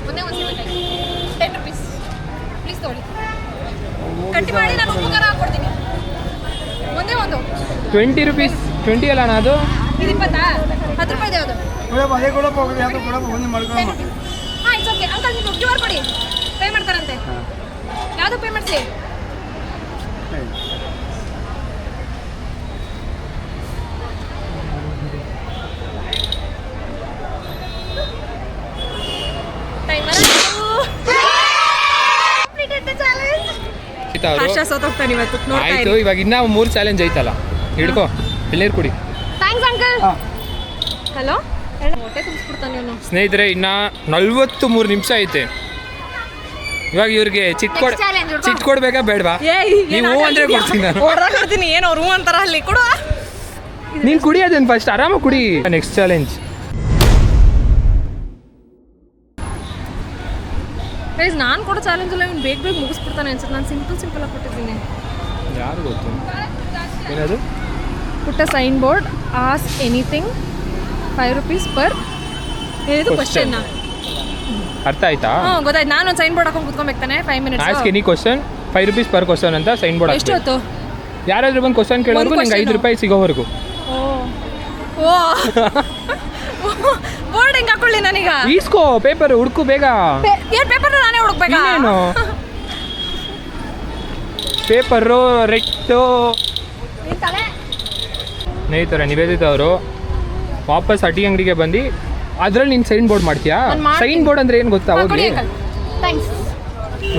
ಒಂದೇ ಒಂದು 10 ರುಪೀಸ್ ಪ್ಲೀಸ್ ತೊಗೊಳ್ಳಿ. ಕಟ್ಟಿ ಮಾಡಿ ನಾನು ಉಪಕಾರ ಹಾಕ್ಕೊಡ್ತೀನಿ. ಒಂದೇ ಒಂದು 20 ರೂಪೀಸ್. 20 ಅಲ್ಲ ಅದು. ಇದು 20 10 ರೂಪಾಯಿ ಇದೆ ಅದು. ಅದೇ ಕೊಡಪ್ಪ ಹೋಗಿ ಯಾವುದು ಕೊಡಪ್ಪ ಒಂದು ಮಾಡ್ಕೊಳ್ಳೋಣ. ಹಾಂ ಇಟ್ಸ್ ಓಕೆ ಅಂಕಲ್ ನೀವು QR ಕೊಡಿ ಪೇ ಮಾಡ್ತಾರಂತೆ. ಯಾವುದು ಪೇ ಮಾಡಿಸಿ? ಟೈಮರ್ ಹರ್ಷ ಸೋತೋಗ್ತಾನೆ ಇವತ್ತು ನೋಡ್ತಾ ಆಯ್ತು, ಇರಿ. ಇವಾಗ ಇನ್ನೂ 3 ಚಾಲೆಂಜ್ ಐತಲ್ಲ, ಹಿಡ್ಕೊ ಎಳ್ನೀರು ಕುಡಿ. Thanks uncle. ಹಲೋ, ಹೊಟ್ಟೆ ತುಂಬಿಸ್ಬಿಡ್ತಾನೆ ಇವನು. ಸ್ನೇಹಿತರೆ, ಇನ್ನ 43 ನಿಮಿಷ ಐತೆ. ಇವಾಗ ಇವ್ರಿಗೆ ಚಿಟ್ Next challenge ಹುಡ್ಕೊ. ಚಿಟ್ ಕೊಡ್ಬೇಕಾ ಬೇಡವಾ? ನೀವು ಹೂ ಅಂದ್ರೆ ಕೊಡ್ತೀನಿ ನಾನು. ಕೊಡ್ತೀನಿ, ಏನು ಅವ್ರು ಹೂ ಅಂತಾರ ಅಲ್ಲಿ ಕೊಡು. ನೀನು ಕುಡಿಯೋದೇನು ಫಸ್ಟ್, ಆರಾಮಾಗಿ ಕುಡಿ. Next challenge. ಗೈಸ್, ನಾನು ಕೊಡೋ ಚಾಲೆಂಜ್ ಎಲ್ಲ ಇವ್ನು ಬೇಗ ಮುಗಿಸ್ಬಿಡ್ತಾನೆ ಅನ್ಸುತ್ತೆ. ನಾನು ಸಿಂಪಲ್ ಆಗಿ ಕೊಟ್ಟಿದ್ದೀನಿ. ಯಾರು ಗೊತ್ತು ಏನದು? ಪುಟ್ಟ sign board, ask anything, 5 rupees per ಏನಿದು Question. ಕ್ವಶನ್ನ. ಅರ್ಥ ಆಯ್ತಾ? ಹಾಂ, ಗೊತ್ತಾಯ್ತು. ನಾನು ಒಂದು ಸೈನ್ ಬೋರ್ಡ್ ಹಾಕೊಂಡು ಕುತ್ಕೊಬೇಕಾನೆ 5 minutes. Ask any question, 5 rupees per question ಅಂತ ಸೈನ್ ಬೋರ್ಡ್ ಎಷ್ಟು ಹಾಕ್ಬೇಕು. ಹೊತ್ತು? ಯಾರಾದ್ರೂ ಬಂದು ಕ್ವಶನ್ ಕೇಳೋರ್ಗು ಒಂದು ನಿಂಗೆ 5 question. ರೂಪಾಯಿ ಸಿಗೋವರೆಗೂ. ಓ ಬೋರ್ಡ್ ಹೆಂಗೆ ಹಾಕೊಳ್ಳಿ ನಾನೀಗ? ಈಸ್ಕೋ ಪೇಪರ್, ಹುಡುಕು ಬೇಗ. ಏನು ಪೇಪರ್ ನಾನೇ ಹುಡುಕ್ಬೇಕಾ? ಇನ್ನೇನು ಪೇಪರು ರೆಟ್ಟು. ಸ್ನೇಹಿತರೆ, ನಿವೇದಿತ ಅವರು ವಾಪಸ್ ಅಡಿ ಅಂಗಡಿಗೆ ಬಂದು ಅದ್ರಲ್ಲಿ ನೀನು ಸೈನ್ ಬೋರ್ಡ್ ಮಾಡ್ತೀಯಾ? ನಾನ್ ಮಾಡ್ತೀನಿ. ಸೈನ್ ಬೋರ್ಡ್ ಅಂದ್ರೆ ಏನು ಗೊತ್ತಾ? ಹೋಗ್ಲಿ. ಥ್ಯಾಂಕ್ಸ್.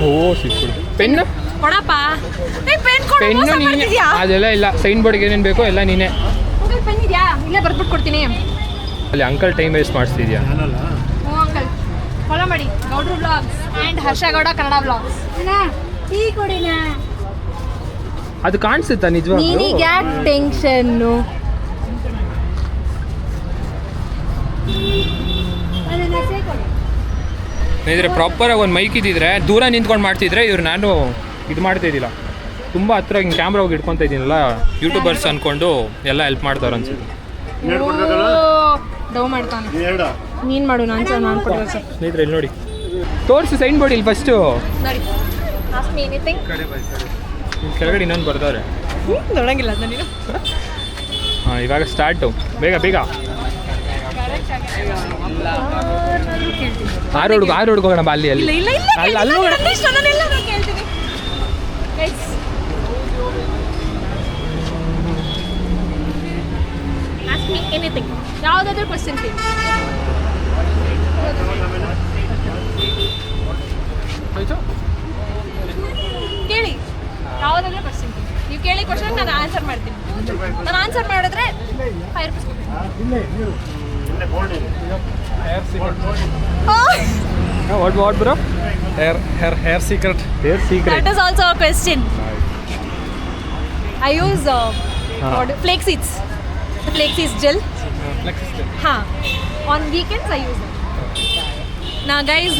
ಓ ಸಿಕ್ಬಿಡು. ಪೆನ್ನು ಕೊಡಪ್ಪ. ಪೆನ್ ಕೊಡು. ಪೆನ್ನು ಮೋಸ ನೀನೆ. ಮಾಡ್ತಿದ್ಯಾ? ಅದೆಲ್ಲ ಇಲ್ಲ, ಸೈನ್ ಬೋರ್ಡ್ಗೆ ಏನೇನು ಬೇಕೋ ಎಲ್ಲ ನೀನೇ. ಪೆನ್ ಇದೆಯಾ? ಇಲ್ಲೇ ಬರ್ಬಿಟ್ಟು ಕೊಡ್ತೀನಿ. ಅಲ್ಲಿ ಅಂಕಲ್ ಟೈಮ್ ವೇಸ್ಟ್ ಮಾಡಿಸ್ತಿದ್ಯಾ? ಹ್ಞೂ ಅಂಕಲ್, ಫಾಲೋ ಮಾಡಿ Gowdru blogs and Harsha Gowda Kannada blogs. Tea ಕೊಡಿನ. ಅದು ಕಾಣಿಸುತ್ತಾ ನಿಜವಾಗ್ಲೂ? ನೀನೀಗ ಯಾಕೆ ಟೆನ್ಷನ್ನು? ಅದನ್ನ ಕೊಡಿ. ಸ್ನೇಹಿತರೆ, ಪ್ರಾಪರಾಗಿ ಒಂದು ಮೈಕ್ ಇದ್ದಿದ್ರೆ ದೂರ ನಿಂತ್ಕೊಂಡು ಮಾಡ್ತಿದ್ರೆ ಇವ್ರು ನಾನು ಇದು ಮಾಡ್ತಾ ಇದ್ದಿಲ್ಲ. ತುಂಬ ಹತ್ರ ಹಿಂಗೆ ಕ್ಯಾಮ್ರಾ ಹೋಗಿ ಇಟ್ಕೊತಾ ಇದ್ದೀನಲ್ಲ, ಯೂಟ್ಯೂಬರ್ಸ್ ಅಂದ್ಕೊಂಡು ಎಲ್ಲ ಹೆಲ್ಪ್ ಮಾಡ್ತಾರೆ ಅನ್ಸುತ್ತೆ. ಡೌ ಮಾಡ್ತಾನೆ. ನೀನು ಮಾಡು, ನಾನು ಕೊಡುವ ಸರ್. ಸ್ನೇಹಿತರೆ, ಇಲ್ಲಿ ನೋಡಿ, ತೋರಿಸಿ ಸೈನ್ ಬೋರ್ಡ್ ಇಲ್ಲಿ ಫಸ್ಟು. ನೋಡಿ, ಆಸ್ಕ್ ಮೀ ಎನಿಥಿಂಗ್. ಕೆಳಗಡೆ ಇನ್ನೊಂದು ಬರ್ತಾರೆ. ನೋಡಂಗಿಲ್ಲ ಅಂತ ನೀನು. ಹಾಂ, ಇವಾಗ ಸ್ಟಾರ್ಟು. ಬೇಗ ಬೇಗ. ಆರು ಹುಡುಗೋಣ ಬಾ ಅಲ್ಲಿ. ಇಲ್ಲ ಇಲ್ಲ ಇಲ್ಲ, ಅಲ್ಲಿ ಅಲ್ಲಿ ಹೋಗೋಣ. ನಾನೆಲ್ಲ ಕೇಳ್ತೀನಿ. Guys, ask me anything. ಯಾವುದಾದ್ರೂ ಕ್ವಶನ್ ಕೇಳಿ. ಕೇಳಿ, ಯಾವುದಾದ್ರೂ ಕ್ವಶನ್ ಕೇಳಿ. ನೀವು ಕೇಳಿ ಕ್ವಶನ್, ನಾನು ಆನ್ಸರ್ ಮಾಡ್ತೀನಿ. ನಾನು ಆನ್ಸರ್ ಮಾಡಿದ್ರೆ 5 rupees ಕೊಡ್ತೀನಿ. What bro? Hair secret. Hair secret. That is also a question. I use flax seeds. The flax seeds gel. हाँ, on weekends I use that. ನಾ ಗೈಸ್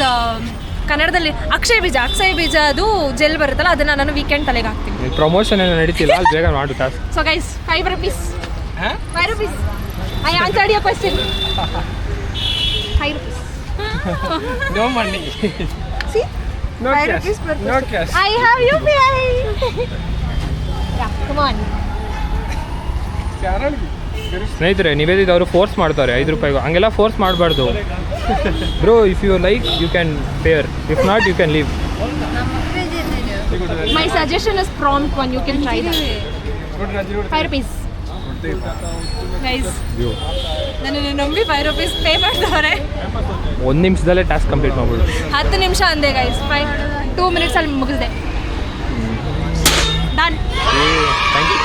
ಕನ್ನಡದಲ್ಲಿ ಅಕ್ಷಯ ಬೀಜ ಅದು ಜೆಲ್ ಬರುತ್ತಲ್ಲ, ಅದನ್ನು ನಾನು ವೀಕೆಂಡ್ ತಲೆಗೆ ಹಾಕ್ತೀನಿ. ಪ್ರಮೋಷನ್ ಏನೋ ನಡೀತಿಲ್ಲ, ಅಲ್ಲಿ ಬೇಗ ಮಾಡು task. So guys, 5 rupees. 5 rupees. I answered your question. 5 rupees. No money. See? No 5 cash. rupees per No person. cash. I have UPI. Yeah, come on. ಸ್ನೇಹಿತರೆ, ನಿವೇದಿತ ಅವರು ಫೋರ್ಸ್ ಮಾಡ್ತಾರೆ 5 ರೂಪಾಯಿಗೂ. ಹಂಗೆಲ್ಲ ಫೋರ್ಸ್ ಮಾಡಬಾರ್ದು bro. If you like you can pay, if not you can leave. My suggestion is prompt one. You can try that. 5 rupees. Guys, ನನ್ನನ್ನು ನಂಬಿ 5 rupees pay ಮಾಡ್ತಾರೆ. 1 ನಿಮಿಷದಲ್ಲೇ task complete ಮಾಡ್ಬೋದು. 10 ನಿಮಿಷ ಅಂದೆ ಗೈಸ್. 2 minutes ಅಲ್ಲಿ ಮುಗಿಸಿದೆ. ಡನ್. Thank you.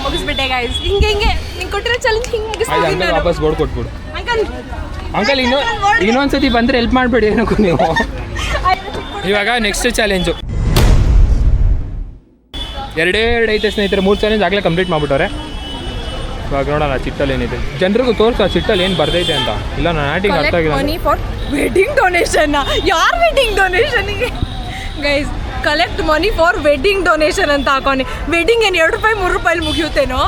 ಮುಗಿಸ್ಬಿಟ್ಟೆ guys. ಹಿಂಗೆ ನಿಂಗೆ ಕೊಟ್ಟಿರೋ ಚಾಲೆಂಜ್ ಹಿಂಗೆ ಆಯ್ತು, ಮುಗಿಸ್ತೀನಿ ಅಂಕಲ್ ನಾನು. ವಾಪಸ್ ಬೋರ್ಡ್ ಕೊಟ್ಬಿಡು. ಅಂಕಲ್ ಅಂಕಲ್ ಇನ್ನೊಂದ್ಸತಿ ಬಂದರೆ ಹೆಲ್ಪ್ ಮಾಡಬೇಡಿ ಏನಕ್ಕೂ ನೀವು. ಇವಾಗ ನೆಕ್ಸ್ಟ್ ಚಾಲೆಂಜು. 2 ಐತೆ ಸ್ನೇಹಿತರೆ. 3 ಚಾಲೆಂಜ್ ಆಗಲೇ ಕಂಪ್ಲೀಟ್ ಮಾಡಿಬಿಟ್ಟವ್ರೆ. ಇವಾಗ ನೋಡೋಣ ಚಿಟ್ಟಲ್ಲಿ ಏನಿದೆ. ಜನರಿಗೂ ತೋರಿಸು ಆ ಚಿಟ್ಟಲ್ಲಿ ಏನು ಬರ್ತೈತೆ ಅಂತ. ಇಲ್ಲ ನಾನು ಆಟಿಂಗ್ ಅರ್ಥ ಆಗಿಲ್ಲ. Money for wedding donation. ಯಾರು ವೆಡ್ಡಿಂಗ್ ಡೊನೇಷನ್ಗೆ? Guys, collect money for wedding donation ಅಂತ ಹಾಕೋನಿ. ವೆಡ್ಡಿಂಗ್ ಏನು 2 ರೂಪಾಯಿ 3 ರೂಪಾಯಿ ಮುಗಿಯುತ್ತೇನೋ?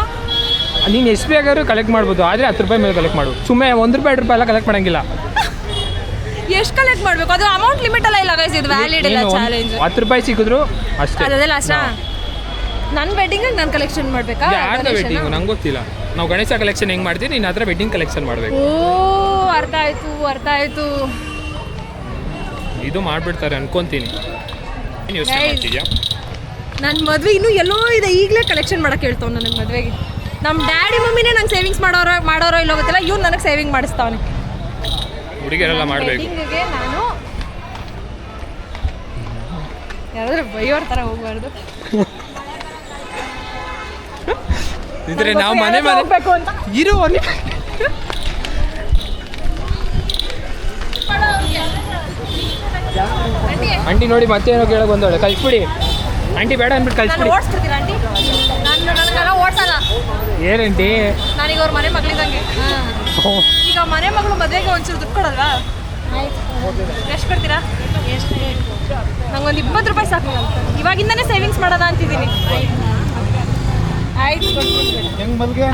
ನೀನು ಎಷ್ಟು ಬೇಕಾದ್ರೂ ಕಲೆಕ್ಟ್ ಮಾಡ್ಬೋದು, ಆದರೆ 10 ರೂಪಾಯಿ ಮೇಲೆ ಕಲೆಕ್ಟ್ ಮಾಡು. ಸುಮ್ಮನೆ 1 ರೂಪಾಯಿ 2 ರೂಪಾಯಿ ಎಲ್ಲ ಕಲೆಕ್ಟ್ ಮಾಡೋಂಗಿಲ್ಲ. ಎಷ್ಟು ಕಲೆಕ್ಟ್ ಮಾಡಬೇಕು? ಅದು ಅಮೌಂಟ್ ಲಿಮಿಟ್ ಎಲ್ಲ ಇಲ್ಲ ಗೈಸ್. ಇದು ವ್ಯಾಲಿಡ್ ಇಲ್ಲ ಚಾಲೆಂಜ್. 10 ರೂಪಾಯಿ ಸಿಕ್ಕಿದ್ರು ಅಷ್ಟೇ. ಅದೆಲ್ಲ ಲಾಸ್ಟಾ? ನನ್ನ ವೆಡ್ಡಿಂಗ್ ನಾನು ಕಲೆಕ್ಷನ್ ಮಾಡಬೇಕಾ? ಯಾರ್ದು ವೆಡ್ಡಿಂಗು ನಂಗೆ ಗೊತ್ತಿಲ್ಲ. ನಾವು ಗಣೇಶ ಕಲೆಕ್ಷನ್ ಹೆಂಗೆ ಮಾಡ್ತೀವಿ, ನೀನು ಹತ್ರ ವೆಡ್ಡಿಂಗ್ ಕಲೆಕ್ಷನ್ ಮಾಡಬೇಕು. ಓ, ಅರ್ಥ ಆಯ್ತು. ಇದು ಮಾಡಿಬಿಡ್ತಾರೆ ಅನ್ಕೊಂತೀನಿ. ಏನು ಯೋಚನೆ ಮಾಡ್ತಿದ್ಯಾ? ನನ್ನ ಮದುವೆ ಇನ್ನೂ ಎಲ್ಲೋ ಇದೆ, ಈಗಲೇ ಕಲೆಕ್ಷನ್ ಮಾಡಕ್ಕೆ ಹೇಳ್ತಾವ್ ನನಗೆ ಮದುವೆಗೆ. ನಮ್ಮ ಡ್ಯಾಡಿ ಮಮ್ಮಿನೇ ನಂಗೆ ಸೇವಿಂಗ್ಸ್ ಮಾಡೋರೋ ಇಲ್ಲೋ ಗೊತ್ತಿಲ್ಲ, ಇವ್ನು ನನಗೆ ಸೇವಿಂಗ್ ಮಾಡಿಸ್ತಾವನೆ. ಹುಡುಗಿಯರೆಲ್ಲ ಮಾಡಬೇಕು. ವೆಡ್ಡಿಂಗಿಗೆ ನಾನು ಯಾರಾದ್ರೂ ಬೈಯೋರ್ ಥರ ಹೋಗ್ಬಾರ್ದು. ಇದ್ರೆ ನಾವು ಮನೆ ಹೋಗ್ಬೇಕು ಅಂತ ಇರು ಅಲ್ಲಿ ಆಂಟಿ ನೋಡಿ ಮತ್ತೆ ಏನೋ ಕೇಳಕ್ ಬಂದವಳೆ, ಕಳ್ಸ್ಬಿಡಿ ಆಂಟಿ, ಬೇಡ ಅಂದ್ಬಿಟ್ಟು ನಾನು ಕಳ್ಸ್ಬಿಡಿ. ಓಡಿಸ್ಬಿಡ್ತೀನಿ ಆಂಟಿ. ನನಗೆಲ್ಲ ಓಡ್ಸಲ್ಲ. ಏನಂಟಿ? ನಾನೀಗ ಅವ್ರ ಮನೆ ಮಗಳಿದಂಗೆ. ಈಗ ಮನೆ ಮಗಳು ಮದುವೆಗೆ ಒಂಚೂರು ದುಡ್ಡು ಕೊಡಲ್ವಾ? ಎಷ್ಟು ಕೊಡ್ತೀರಾ? ನಂಗೊಂದು 20 ರೂಪಾಯಿ ಸಾಕು. ಇವಾಗಿಂದನೇ ಸೇವಿಂಗ್ಸ್ ಮಾಡೋಣ ಅಂತಿದ್ದೀನಿ. ಆಯ್ತು,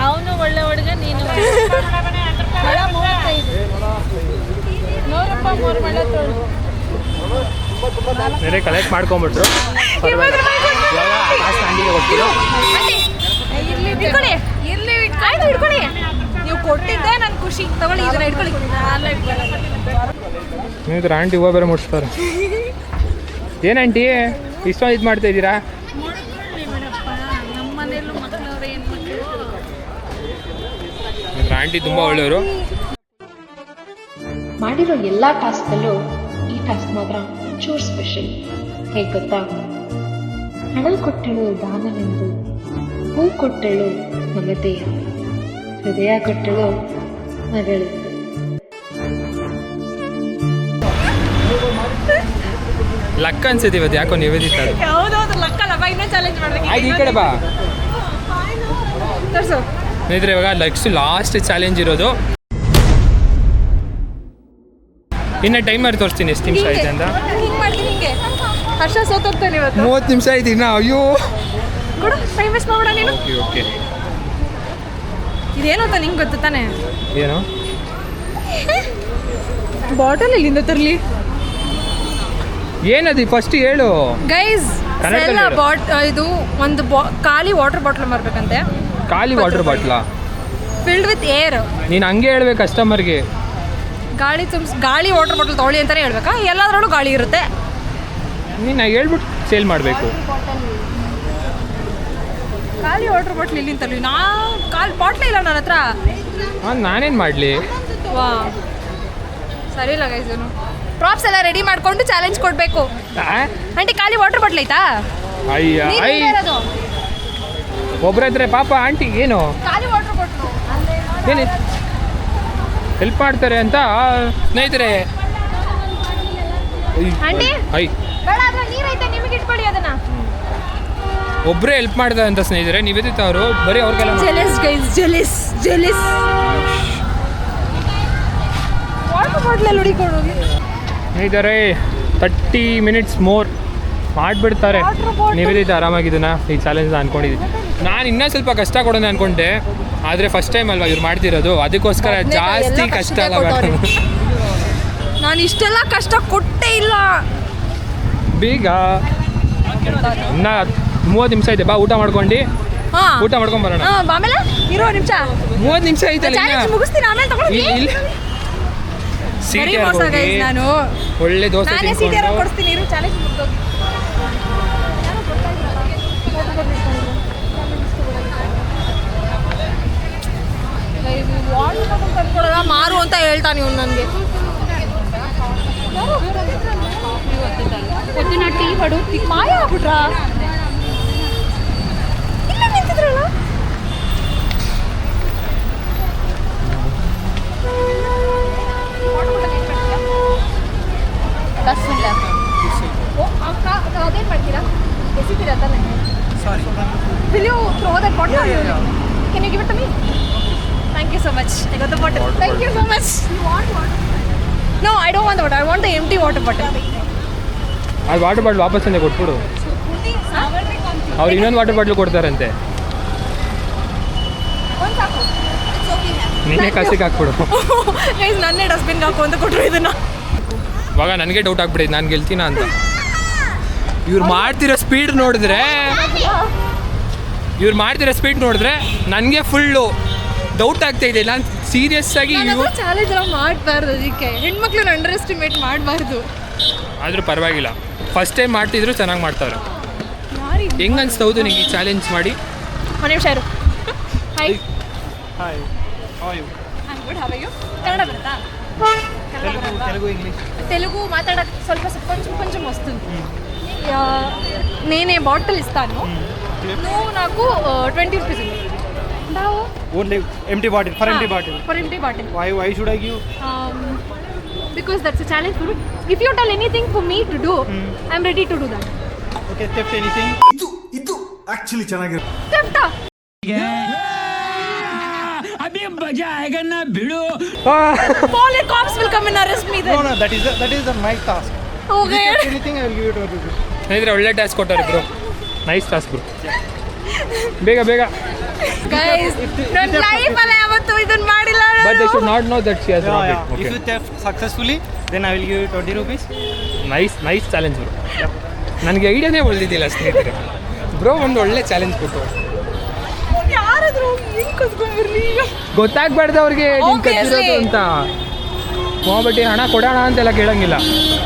ಅವನು ಒಳ್ಳೆ ಹುಡುಗ, ನೀನು 100 ರೂಪಾಯಿ 3 ಮಳೆ ತೊಳು. ಬೇರೆ ಕಲೆಕ್ಟ್ ಮಾಡ್ಕೊಂಬಿಟ್ರು. ಇವಾಗ ಕಾಸು ಆಂಟಿಗೆ ಕೊಡ್ತೀವಿ. ಇಟ್ಕೊಳ್ಳಿ. ನೀವು ಕೊಟ್ಟಿದ್ದೆ ನನ್ ಖುಷಿ. ತಗೊಳ್ಳಿ, ಇದನ್ನ ಇಟ್ಕೊಳ್ಳಿ. ನೀವು ಆಂಟಿ ಹೂವು ಬೇರೆ ಮುಟ್ಸ್ತಾರೆ. ಏನಂಟಿ ಇಷ್ಟೊಂದು ಇದು ಮಾಡ್ತಾ ಇದ್ದೀರಾ? ನಮ್ಮ ಮನೆಯಲ್ಲೂ ಮಕ್ಕಳವ್ರೆ, ಆಂಟಿ ತುಂಬ ಒಳ್ಳೆಯವರು. ಮಾಡಿರೋ ಎಲ್ಲ ಟಾಸ್ಕಲ್ಲೂ ಈ ಟಾಸ್ಕ್ ಮಾತ್ರ ಚೂರು ಸ್ಪೆಷಲ್. ಹೇಗೆ ಗೊತ್ತಾ? ಹಣ ಕೊಟ್ಟಳು ದಾನವೆಂದು, ಹೂ ಕೊಟ್ಟಳು ಮಮತೆಯೆಂದು, ಹೃದಯ ಕೊಟ್ಟಳು ಮಗಳೆಂದು. ಲಕ್ಕ ಅನ್ಸುತ್ತೆ ಇವತ್ತು, ಯಾಕೋ ನಿವೇದಿತ. ಯಾವ್ದಾದ್ರು ಲಕ್ಕಲ್ಲ ಬಾ, ಇನ್ನೂ ಚಾಲೆಂಜ್ ಮಾಡ್ಬೇಕು. ಆಯ್ತು, ಈ ಕಡೆ ಬಾ. ತೋರ್ಸು. ಸ್ನೇಹಿತರೆ, ಇವಾಗ ಲಾಸ್ಟ್ ಚಾಲೆಂಜ್ ಇರೋದು. ಇನ್ನು ಟೈಮರ್ ತೋರಿಸ್ತೀನಿ ಎಷ್ಟು ನಿಮಿಷ ಆಯ್ತು ಅಂತ. ಹಿಂಗೆ ಮಾಡ್ತೀನಿ, ಹಿಂಗೆ. ಹರ್ಷ ಸೋತೋಗ್ತಾನೆ ಇವತ್ತು. 30 ನಿಮಿಷ ಆಯ್ತು ಇನ್ನ. ಅಯ್ಯೋ, ಕೊಡು, ಟೈಮ್ ವೇಸ್ಟ್ ಮಾಡೋಣ ನೀನು. ಓಕೆ. ಇದೇನು ಅಂತ ನಿಂಗೆ ಗೊತ್ತು ತಾನೆ? ಏನು ಬಾಟಲ್ ಇಲ್ಲಿಂದ ತರಲಿ? ಏನದು ಫಸ್ಟ್ ಹೇಳು ಗೈಸ್. ಕನ್ನಡದಲ್ಲಿ ಹೇಳು. ಇದು ಒಂದು ಖಾಲಿ ವಾಟರ್ ಬಾಟ್ಲ್ ಮಾರ್ಬೇಕಂತೆ. ಖಾಲಿ ವಾಟರ್ ಬಾಟ್ಲಾ? Filled with air. ನೀನು ಹಂಗೆ ಹೇಳ್ಬೇಕು ಕಸ್ಟಮರ್ಗೆ. ಗಾಳಿ ವಾಟರ್ ಬಾಟಲ್ ತೊಗೊಳ್ಳಿ ಅಂತಾನೆ ಹೇಳ್ಬೇಕಾ? ಎಲ್ಲದರಲ್ಲೂ ಗಾಳಿ ಇರುತ್ತೆ. ನೀನು ಹೇಳ್ಬಿಟ್ಟು ಸೇಲ್ ಮಾಡಬೇಕು. ಖಾಲಿ ವಾಟರ್ ಬಾಟ್ಲ್ ಇಲ್ಲಿಂದ ತರಲಿ. ಬಾಟ್ಲೇ ಇಲ್ಲ ನನ್ನ ಹತ್ರ. ನಾನೇನು ಮಾಡಲಿ? ವಾ, ಸರಿ ಇಲ್ಲ ಗೈಸ್. ಇವನು ಪ್ರಾಪ್ಸ್ ಎಲ್ಲ ರೆಡಿ ಮಾಡ್ಕೊಂಡು ಚಾಲೆಂಜ್ ಕೊಡಬೇಕು. ಆಂಟಿ, ಖಾಲಿ ವಾಟರ್ ಬಾಟ್ಲ್ ಐತಾ? ಅಯ್ಯ ಒಬ್ಬರ ಹತ್ರ ಪಾಪ ಆಂಟಿ ಏನು ಖಾಲಿ ವಾಟರ್ ಬಾಟ್ಲು ಏನು ಹೆಲ್ಪ್ ಮಾಡ್ತಾರೆ ಅಂತ ಸ್ನೇಹಿತರೆ. ಆಂಟಿ, ಐ ಬೇಡ, ಅದ್ರ ನೀರೈತೆ, ನಿಮಗೆ ಇಟ್ಕೊಳ್ಳಿ ಅದನ್ನ. ಒಬ್ಬರೇ ಹೆಲ್ಪ್ ಮಾಡ್ತಾರೆ ಅಂತ ಸ್ನೇಹಿತರೆ. ನಿವೇದಿತ ಅವರು ಬರೀ ಅವ್ರಿಗೆಲ್ಲ ಜೆಲಸ್ ಗೈಸ್, ಜೆಲಸ್. ವಾಟರ್ ಬಾಟ್ಲಲ್ಲಿ ಹುಡಿಕೊಂಡು ಸ್ನೇಹಿತರೆ, 30 ಮಿನಿಟ್ಸ್ ಮೋರ್ ಮಾಡಿಬಿಡ್ತಾರೆ. ನಿವೇದಿತ ಆರಾಮಾಗಿದ್ದನ ಈ ಚಾಲೆಂಜ್ನ ಅಂದ್ಕೊಂಡಿದ್ದೀನಿ. ನಾನು ಇನ್ನೂ ಸ್ವಲ್ಪ ಕಷ್ಟ ಕೊಡೋಣ ಅಂದ್ಕೊಂಡೆ, ಆದರೆ ಫಸ್ಟ್ ಟೈಮ್ ಅಲ್ವಾ ಇವ್ರು ಮಾಡ್ತಿರೋದು, ಅದಕ್ಕೋಸ್ಕರ ಜಾಸ್ತಿ ಕಷ್ಟ ಅಲ್ಲ. ನಾನು ಇಷ್ಟೆಲ್ಲ ಕಷ್ಟ ಕೊಟ್ಟೇ ಇಲ್ಲ. ಬೇಗ ಇನ್ನ 30 ನಿಮಿಷ ಐತೆ, ಬಾ ಊಟ ಮಾಡ್ಕೊಂಡು ಊಟ ಮಾಡ್ಕೊಂಡ್ ಬರೋಣ. ಆಮೇಲೆ ಇರೋ ನಿಮಿಷ, 30 ನಿಮಿಷ ಐತಲ್ಲ ಮುಗಿಸ್ತೀನಿ. ಆಮೇಲೆ ತಗೊಳ್ಳಿ. ಸೀಟ್ ನಾನು ಒಳ್ಳೆ ದೋಸೆ ನಾನೇ ಸೀಟ್ ಯಾರೋ ಕೊಡಿಸ್ತೀನಿ. ಇರು, ಚಾಲೆಂಜ್ ಮುಗ್ದೋಗಿ. ತಂದ್ಕೊಡಲ್ಲ, ಮಾರು ಅಂತ ಹೇಳ್ತಾನೆ ಇವ್ನು ನನಗೆ. పొద్దున టీ పడు మాయ ಆಗ್ಬಿಟ್ರಾ? ಇಲ್ಲ ನಿಂತಿದ್ರಲ್ಲ. ಅದೇನು ಮಾಡ್ತೀರಾ? ಎಸಿತೀರಾ ತಾನೆ? Will you throw that bottle? Can you give it to me? Thank you so much. I got the bottle. Thank you so much. You want water? No, I don't want the water. I want the empty water bottle. ಅದು water bottle ವಾಪಸ್ ತಂದೆ ಕೊಟ್ಬಿಡು. ಅವ್ರು ಇನ್ನೊಂದು water bottle ಕೊಡ್ತಾರಂತೆ. ನಿನ್ನೆ ಕಾಸಿಗೆ ಹಾಕ್ಬಿಡು. ನನ್ನೇ ಡಸ್ಟ್ಬಿನ್ಗೆ ಹಾಕು ಅಂತ ಕೊಟ್ಟರು ಇದನ್ನ. ಇವಾಗ ನನಗೆ ಡೌಟ್ ಆಗ್ಬಿಟ್ಟಿದೆ, ನಾನು ಗೆಲ್ತೀನ ಅಂತ. ಇವ್ರು ಮಾಡ್ತಿರೋ ಸ್ಪೀಡ್ ನೋಡಿದ್ರೆ ನನಗೆ ಫುಲ್ಲು ಡೌಟ್ ಆಗ್ತಾ ಇದೆ. ನಾನು ಸೀರಿಯಸ್ ಆಗಿ ಚಾಲೆಂಜ್ ಎಲ್ಲ ಮಾಡಬಾರ್ದು. ಅದಕ್ಕೆ ಹೆಣ್ಮಕ್ಳನ್ನ ಅಂಡರ್ ಎಸ್ಟಿಮೇಟ್ ಮಾಡಬಾರ್ದು. ಆದರೂ ಪರವಾಗಿಲ್ಲ, ಫಸ್ಟ್ ಟೈಮ್ ಮಾಡ್ತಿದ್ರು ಚೆನ್ನಾಗಿ ಮಾಡ್ತಾರೆ. ಹೆಂಗೆ ಅನಿಸ್ತೌದು ನಿಂಗೆ ಈ ಚಾಲೆಂಜ್ ಮಾಡಿ? ಒಂದು ನಿಮಿಷ ಇರು. Hi, hi, good. How are you? Kannada ಬರುತ್ತಾ? తెలుగు ఇంగ్లీష్ తెలుగు మాట్లాడక ಸ್ವಲ್ಪ ಕೊಂచెం వస్తుంది. నేనే బాటిల్ ఇస్తాను నువ్వు నాకు 20 రూపీస్ ఇవ్వు Only empty bottle, for empty bottle. For empty bottle Why should I give? Because that's a challenge for me. If you tell anything for me to do, I'm ready to do that. Okay, theft anything? ಇದು actually ಚೆನ್ನಾಗಿರುತ್ತೆ. Theft? Police cops will come and arrest me then. No, that is my task. Okay. Theft anything, I will give you 20 rupees. ಸ್ನೇಹಿತರೆ ಒಳ್ಳೆ task ಕೊಟ್ಟಾರೆ bro, nice task bro. ಬೇಗ ಬೇಗ. Guys, ನನ್ನ life ಅಲ್ಲಿ ಯಾವತ್ತೂ ಇದನ್ನ ಮಾಡಿಲ್ಲ but they should not know that she has rob Yeah. It. If you theft successfully, then I will give you 20 rupees. Nice challenge bro. ನನಗೆ ಐಡಿಯಾನೇ ಉಳಿದಿದ್ದಿಲ್ಲ ಸ್ನೇಹಿತರೆ. ಬ್ರೋ ಒಂದು ಒಳ್ಳೆ ಚಾಲೆಂಜ್ ಕೊಟ್ಟು ಯಾರಾದ್ರೂ ಹೆಂಗ್ ಕದ್ಕೊಂಡ್ಬಿರ್ಲಿ ಗೊತ್ತಾಗ್ಬಾರ್ದು ಅವ್ರಿಗೆ ನೀನು Obviously. ಕತ್ತಿರೋದು ಅಂತ. ಹೋಗ್ಬಿಟ್ಟು ಹಣ ಕೊಡೋಣ ಅಂತೆಲ್ಲ ಕೇಳಂಗಿಲ್ಲ.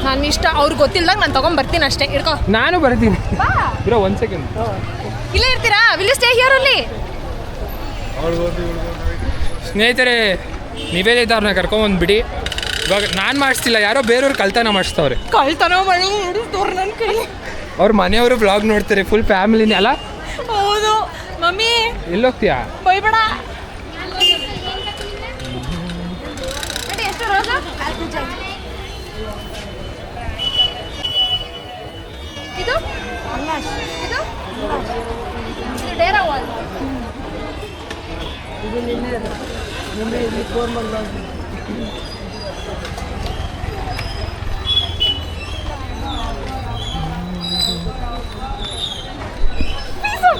ನಾನು ಇಷ್ಟ ಅವ್ರಿಗೆ ಗೊತ್ತಿಲ್ದಾಗ ನಾನು ತಗೊಂಡ್ ಬರ್ತೀನಿ ಅಷ್ಟೇ. ಇಡ್ಕೋ ನಾನು ಬರ್ತೀನಿ ಬ್ರೋ, 1 ಸೆಕೆಂಡ್. ಇಲ್ಲೇ ಇರ್ತೀರಾ? Will you stay here only? ಸ್ನೇಹಿತರೆ ನಿವೇದಿತ ಕರ್ಕೊಂಬಂದ್ಬಿಡಿ. ಇವಾಗ ನಾನು ಮಾಡಿಸ್ತಿಲ್ಲ, ಯಾರೋ ಬೇರೆಯವ್ರು ಕಳ್ತನ ಮಾಡಿಸ್ತವ್ರೆ. ಕಳ್ತನ ಮಾಡಿ ತೋರ್ ನನ್ನ ಕೈ. ಅವ್ರ ಮನೆಯವರು ಬ್ಲಾಗ್ ನೋಡ್ತಾರೆ, ಫುಲ್ ಫ್ಯಾಮಿಲಿನೇ ಅಲ್ಲ. ಹೌದು ಮಮ್ಮಿ ಎಲ್ಲೋಗ್ತೀಯಾ? ಬೈಬೇಡ. ಎಷ್ಟು ರೋಜ? ಇದು ಇದು ಡೇರಾ ವಾಲ್.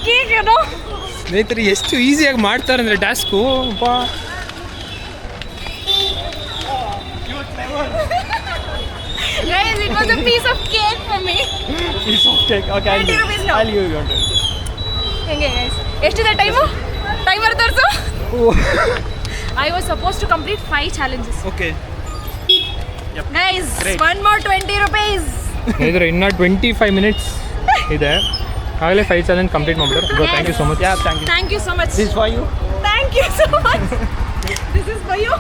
ಕೇಕ್ ಏನೋ ಸ್ನೇಹಿತರೆ ಎಷ್ಟು ಈಸಿಯಾಗಿ ಮಾಡ್ತಾರೆ ಅಂದರೆ task. Guys, it was a piece of cake for me. Piece of cake. Okay, 20 rupees now. I'll give you 100. ಹೆಂಗೆ ಗೈಸ್? ಎಷ್ಟಿದೆ ಟೈಮು? ಟೈಮರ್ ತೋರಿಸು. I was supposed to complete 5 challenges. Okay. Guys, Great. one more 20 rupees. ಸ್ನೇಹಿತರೆ ಇನ್ನೂ 25 minutes ಇದೆ, ಆಗಲೇ 5 challenge complete ಮಾಡ್ಬಿಟ್ರೆ. Bro thank you so much. Yeah, thank you. Thank you so much. This is for you. Thank you so much. This is for you.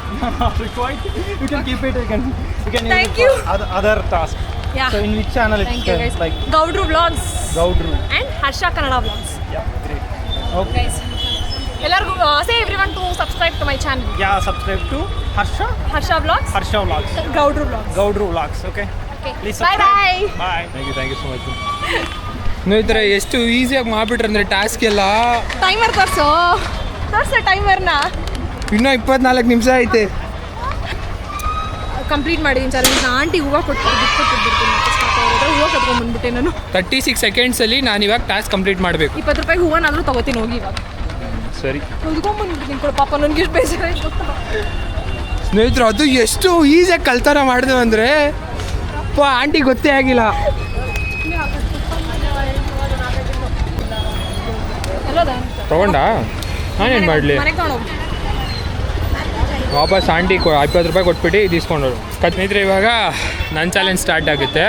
Required. You can keep it. You can Thank use it you. for other tasks. Yeah. So in which channel it's Thank you guys. like Gaudru Vlogs Gaudru? and Harsha Kannada Vlogs. Yeah, great. Okay. Guys, ಎಲ್ಲರಿಗೂ say everyone to subscribe to my channel. Yeah, subscribe to Harsha Vlogs, Vlogs. Gaudru Vlogs. Gaudru Vlogs. Okay. Okay. Please Bye subscribe. bye. Bye. Thank you so much. ಸ್ನೇಹಿತರೆ ಎಷ್ಟು ಈಸಿಯಾಗಿ ಮಾಡಿಬಿಟ್ರೆ ಅಂದರೆ task ಎಲ್ಲ. Timer ತೋರಿಸು ಟೈಮರ್ನ. ಇನ್ನೂ 24 ನಿಮಿಷ ಐತೆ. ಕಂಪ್ಲೀಟ್ ಮಾಡಿದ್ದೀನಿ ಚಾಲೆಂಜ್. ಆಂಟಿ ಹೂವು ಕೊಟ್ಬಿಡ್ತೀನಿ ಹೂವು ಕಟ್ಕೊಂಡ್ಬಂದ್ಬಿಟ್ಟೆ ನಾನು. 36 ಸೆಕೆಂಡ್ಸಲ್ಲಿ ನಾನು ಇವಾಗ ಟಾಸ್ಕ್ ಕಂಪ್ಲೀಟ್ ಮಾಡಬೇಕು. 20 ರೂಪಾಯಿ ಹೂವನಾದರೂ ತಗೋತೀನಿ ಹೋಗಿ ಇವಾಗ. ಸರಿ ಕಟ್ಕೊಂಡ್ಬಂದ್ಬಿಡ್ತೀನಿ ಕೊಡು. ಪಾಪ ನನಗೆ ಎಷ್ಟು ಬೇಜಾರಾಯ್ತು ಗೊತ್ತಾ? ಸ್ನೇಹಿತರು ಅದು ಎಷ್ಟು ಈಸಿಯಾಗಿ ಕಳ್ತನ ಮಾಡಿದೆ ಅಂದರೆ ಆಂಟಿ ಗೊತ್ತೇ ಆಗಿಲ್ಲ. ತಗೊಂಡಾ? ನಾನೇನು ಮಾಡಲಿ? ಮನೆಗೆ ತಗೊಂಡೋಗಿ ವಾಪಸ್ ಆಂಟಿ 20 ರೂಪಾಯಿ ಕೊಟ್ಬಿಟ್ಟು ಇದು ಇಸ್ಕೊಂಡವ್ರು. ಸ್ನೇಹಿತರೆ ಇವಾಗ ನನ್ನ ಚಾಲೆಂಜ್ ಸ್ಟಾರ್ಟ್ ಆಗುತ್ತೆ.